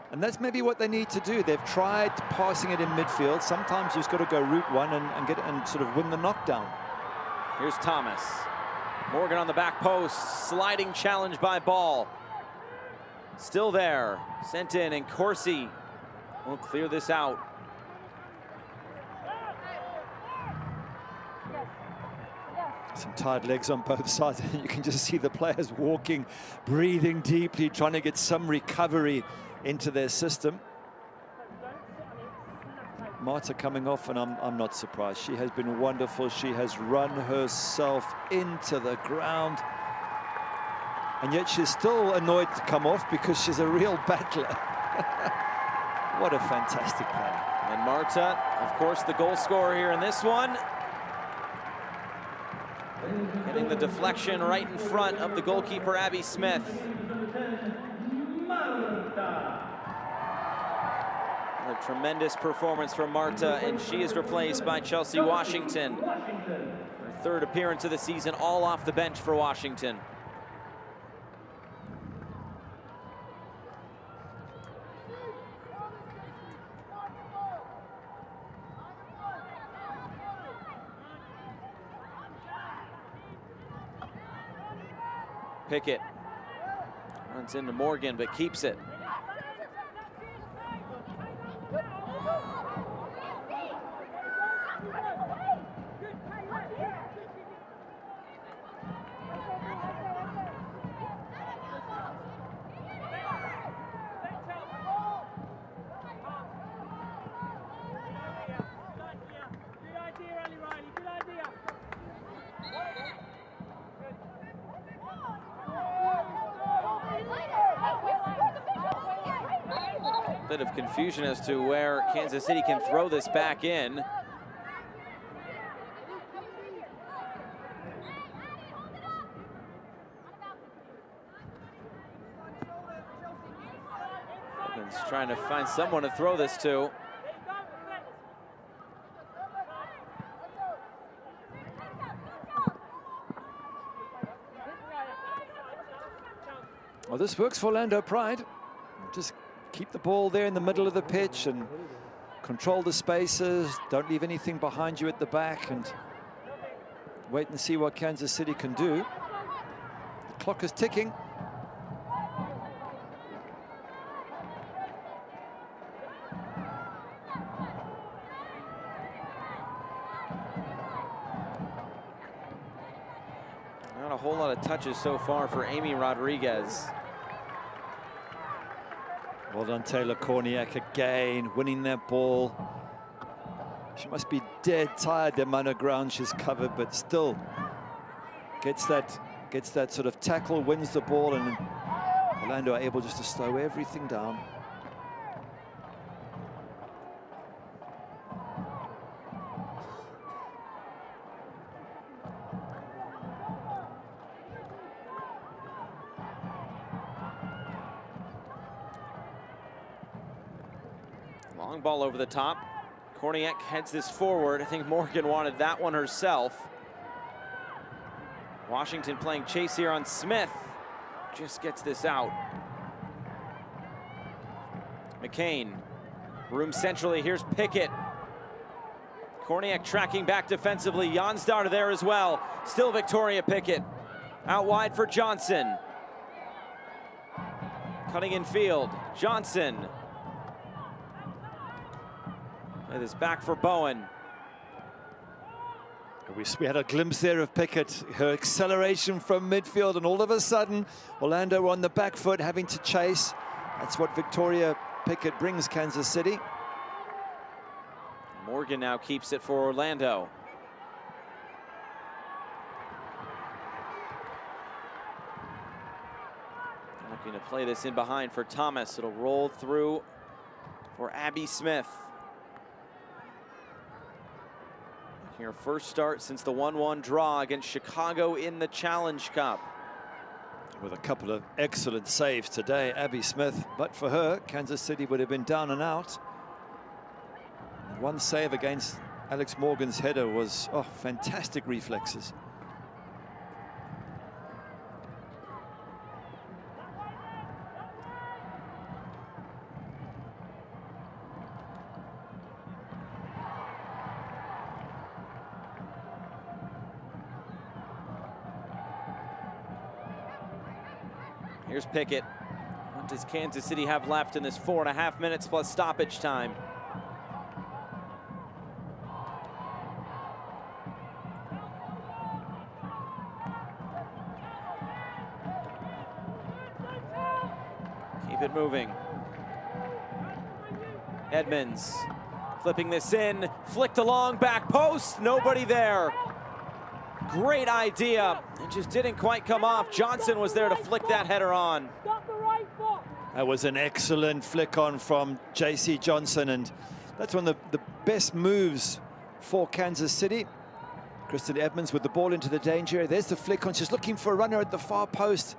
And that's maybe what they need to do. They've tried passing it in midfield. Sometimes you've got to go route one and sort of win the knockdown. Here's Thomas. Morgan on the back post. Sliding challenge by Ball. Still there. Sent in, and Corsi will clear this out. Some tired legs on both sides. You can just see the players walking, breathing deeply, trying to get some recovery into their system. Marta coming off, and I'm not surprised. She has been wonderful. She has run herself into the ground, and yet she's still annoyed to come off because she's a real battler. What a fantastic player. And Marta, of course, the goal scorer here in this one. Getting the deflection right in front of the goalkeeper, Abby Smith. A tremendous performance from Marta, and she is replaced by Chelsea Washington. Her 3rd appearance of the season, all off the bench for Washington. Pickett runs into Morgan, but keeps it. Bit of confusion as to where Kansas City can throw this back in. Edmonds trying to find someone to throw this to. Well, this works for Orlando Pride. Just keep the ball there in the middle of the pitch and control the spaces. Don't leave anything behind you at the back and wait and see what Kansas City can do. The clock is ticking. Not a whole lot of touches so far for Amy Rodriguez. Well done, Taylor Korniak, again, winning that ball. She must be dead tired, the amount of ground she's covered, but still gets that sort of tackle, wins the ball, and Orlando are able just to slow everything down. Long ball over the top. Korniak heads this forward. I think Morgan wanted that one herself. Washington playing chase here on Smith. Just gets this out. McCain. Room centrally. Here's Pickett. Korniak tracking back defensively. Jonsdar there as well. Still Victoria Pickett. Out wide for Johnson. Cutting in field. Johnson. Play this back for Bowen. We had a glimpse there of Pickett, her acceleration from midfield, and all of a sudden, Orlando on the back foot, having to chase. That's what Victoria Pickett brings Kansas City. Morgan now keeps it for Orlando. Looking to play this in behind for Thomas. It'll roll through for Abby Smith. Her first start since the 1-1 draw against Chicago in the Challenge Cup. With a couple of excellent saves today, Abby Smith. But for her, Kansas City would have been down and out. One save against Alex Morgan's header was, oh, fantastic reflexes. Here's Pickett. What does Kansas City have left in this 4.5 minutes plus stoppage time? Keep it moving. Edmonds flipping this in, flicked along, back post, nobody there. Great idea. It just didn't quite come off. Johnson was there to flick that header on. That was an excellent flick on from JC Johnson, and that's one of the best moves for Kansas City. Kristen Edmonds with the ball into the danger area. There's the flick on. She's looking for a runner at the far post.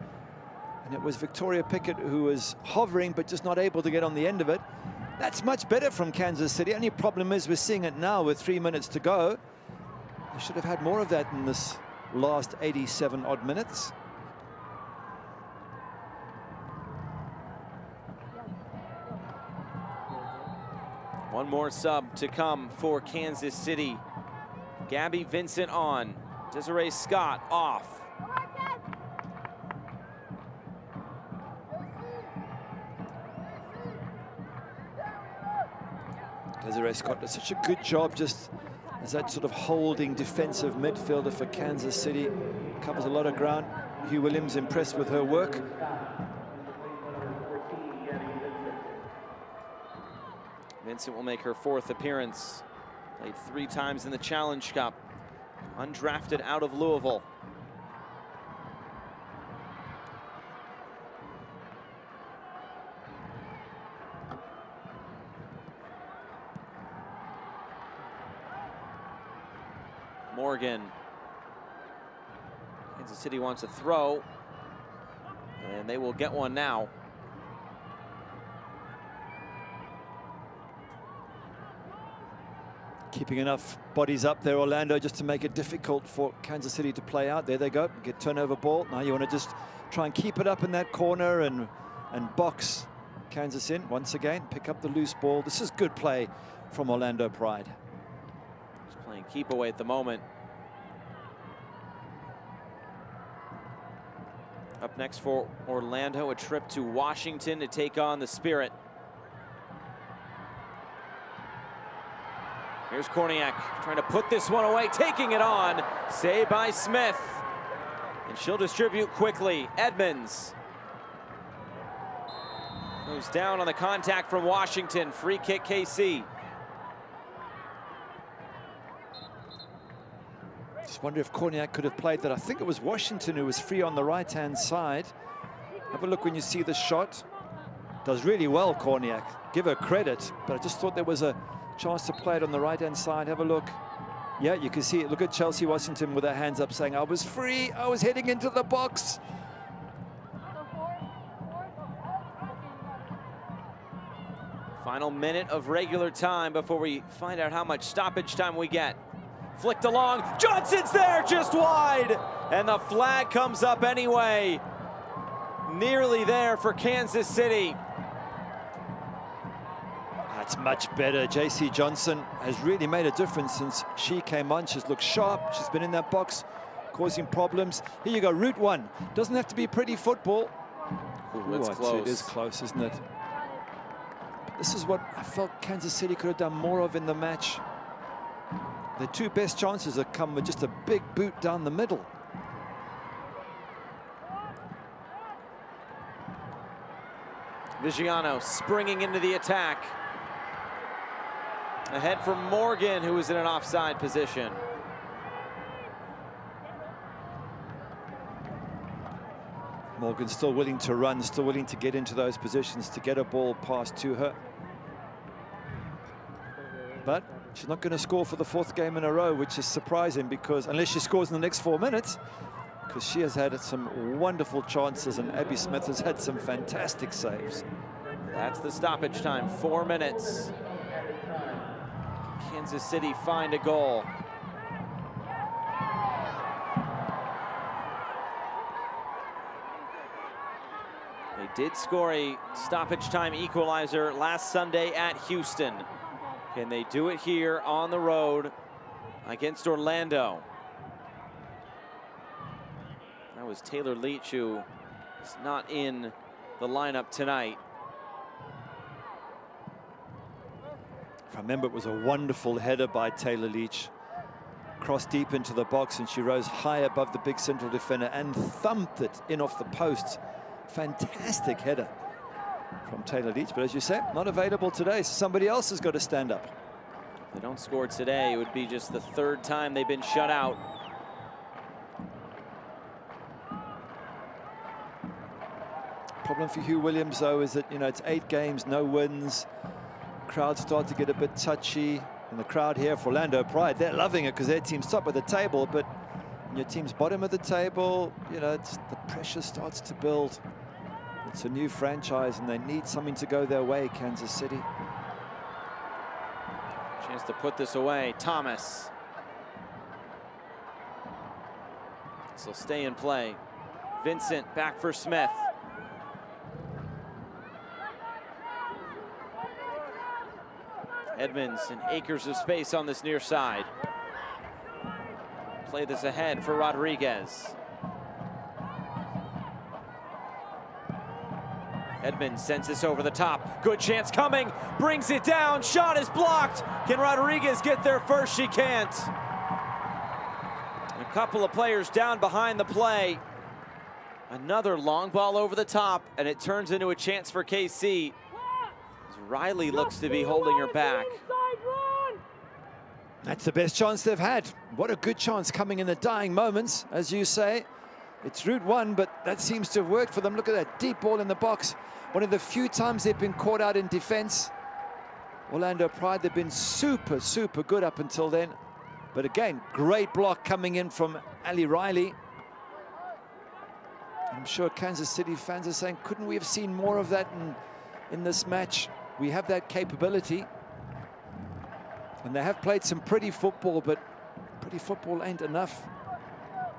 And it was Victoria Pickett who was hovering, but just not able to get on the end of it. That's much better from Kansas City. Only problem is we're seeing it now with 3 minutes to go. They should have had more of that in this last 87 odd minutes. One more sub to come for Kansas City. Gabby Vincent on. Desiree Scott off. Desiree Scott does such a good job just as that sort of holding defensive midfielder for Kansas City. Covers a lot of ground. Hugh Williams impressed with her work. Vincent will make her 4th appearance. Played 3 times in the Challenge Cup. Undrafted out of Louisville. Morgan. Kansas City wants a throw, and they will get one now. Keeping enough bodies up there, Orlando, just to make it difficult for Kansas City to play out. There they go, get turnover ball. Now you want to just try and keep it up in that corner and box Kansas in once again, pick up the loose ball. This is good play from Orlando Pride. Just playing keep away at the moment. Up next for Orlando, a trip to Washington to take on the Spirit. Here's Korniak trying to put this one away, taking it on. Saved by Smith. And she'll distribute quickly. Edmonds goes down on the contact from Washington. Free kick KC. Just wonder if Korniak could have played that. I think it was Washington who was free on the right-hand side. Have a look when you see the shot. Does really well, Korniak. Give her credit, but I just thought there was a chance to play it on the right-hand side. Have a look. Yeah, you can see it. Look at Chelsea Washington with her hands up saying, I was free, I was heading into the box. Final minute of regular time before we find out how much stoppage time we get. Flicked along, Johnson's there, just wide, and the flag comes up anyway. Nearly there for Kansas City. That's much better. JC Johnson has really made a difference since she came on. She's looked sharp. She's been in that box, causing problems. Here you go, route one. Doesn't have to be pretty football. Ooh, it's close. It is close, isn't it? This is what I felt Kansas City could have done more of in the match. The two best chances have come with just a big boot down the middle. Vigiano springing into the attack. Ahead for Morgan, who is in an offside position. Morgan still willing to run, still willing to get into those positions to get a ball passed to her. But she's not going to score for the fourth game in a row, which is surprising, because unless she scores in the next 4 minutes, because she has had some wonderful chances and Abby Smith has had some fantastic saves. That's the stoppage time, 4 minutes. Kansas City find a goal. They did score a stoppage time equalizer last Sunday at Houston. Can they do it here on the road against Orlando? That was Taylor Leach, who is not in the lineup tonight. If I remember, it was a wonderful header by Taylor Leach. Crossed deep into the box, and she rose high above the big central defender and thumped it in off the post. Fantastic header from Taylor Leach, but as you say, not available today, so somebody else has got to stand up. If they don't score today, it would be just the third time they've been shut out. Problem for Hugh Williams, though, is that, you know, it's 8 games, no wins. Crowds start to get a bit touchy. And the crowd here for Orlando Pride, they're loving it because their team's top of the table, but when your team's bottom of the table, you know, the pressure starts to build. It's a new franchise and they need something to go their way, Kansas City. Chance to put this away, Thomas. This will stay in play. Vincent back for Smith. Edmonds and acres of space on this near side. Play this ahead for Rodriguez. Edmonds sends this over the top. Good chance coming. Brings it down. Shot is blocked. Can Rodriguez get there first? She can't. A couple of players down behind the play. Another long ball over the top, and it turns into a chance for KC. Riley looks to be holding her back. That's the best chance they've had. What a good chance coming in the dying moments, as you say. It's route one, but that seems to have worked for them. Look at that deep ball in the box. One of the few times they've been caught out in defense. Orlando Pride, they've been super, super good up until then. But again, great block coming in from Ali Riley. I'm sure Kansas City fans are saying, couldn't we have seen more of that in this match? We have that capability. And they have played some pretty football, but pretty football ain't enough.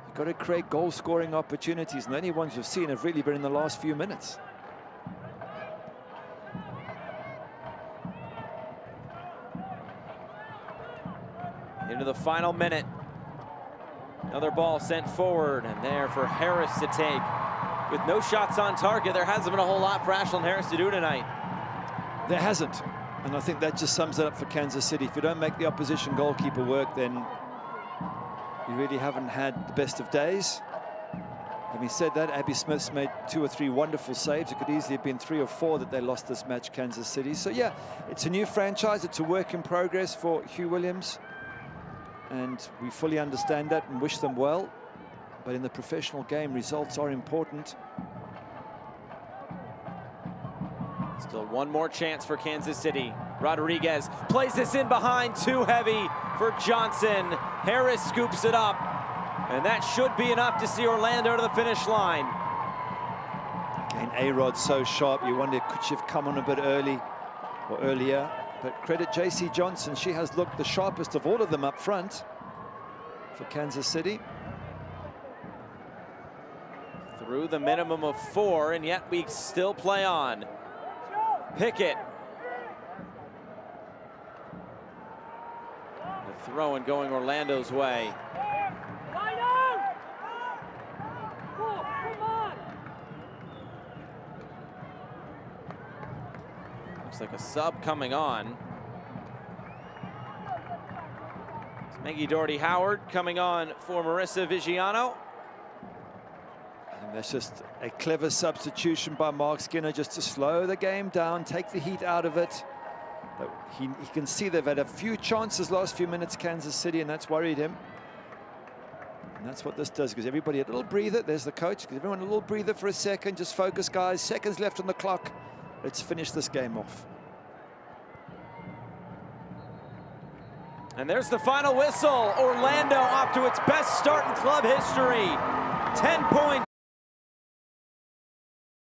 You've got to create goal-scoring opportunities, and the only ones we've seen have really been in the last few minutes. Into the final minute. Another ball sent forward, and there for Harris to take. With no shots on target, there hasn't been a whole lot for Ashlyn Harris to do tonight. There hasn't, and I think that just sums it up for Kansas City. If you don't make the opposition goalkeeper work, then you really haven't had the best of days. Having said that, Abby Smith's made 2 or 3 wonderful saves. It could easily have been 3 or 4 that they lost this match, Kansas City. So yeah, it's a new franchise. It's a work in progress for Hugh Williams. And we fully understand that and wish them well. But in the professional game, results are important. Still one more chance for Kansas City. Rodriguez plays this in behind, too heavy for Johnson. Harris scoops it up, and that should be enough to see Orlando to the finish line. Again, A-Rod's so sharp, you wonder, could she have come on a bit early or earlier? But credit JC Johnson, she has looked the sharpest of all of them up front for Kansas City. Through the minimum of 4, and yet we still play on. Pickett. The throw and going Orlando's way. Looks like a sub coming on. It's Maggie Doherty-Howard coming on for Marissa Vigiano. And that's just a clever substitution by Mark Skinner, just to slow the game down, take the heat out of it. He can see they've had a few chances last few minutes, Kansas City, and that's worried him. And that's what this does, because everybody a little breather. There's the coach. Gives everyone a little breather for a second. Just focus, guys. Seconds left on the clock. Let's finish this game off. And there's the final whistle. Orlando off to its best start in club history. 10 points.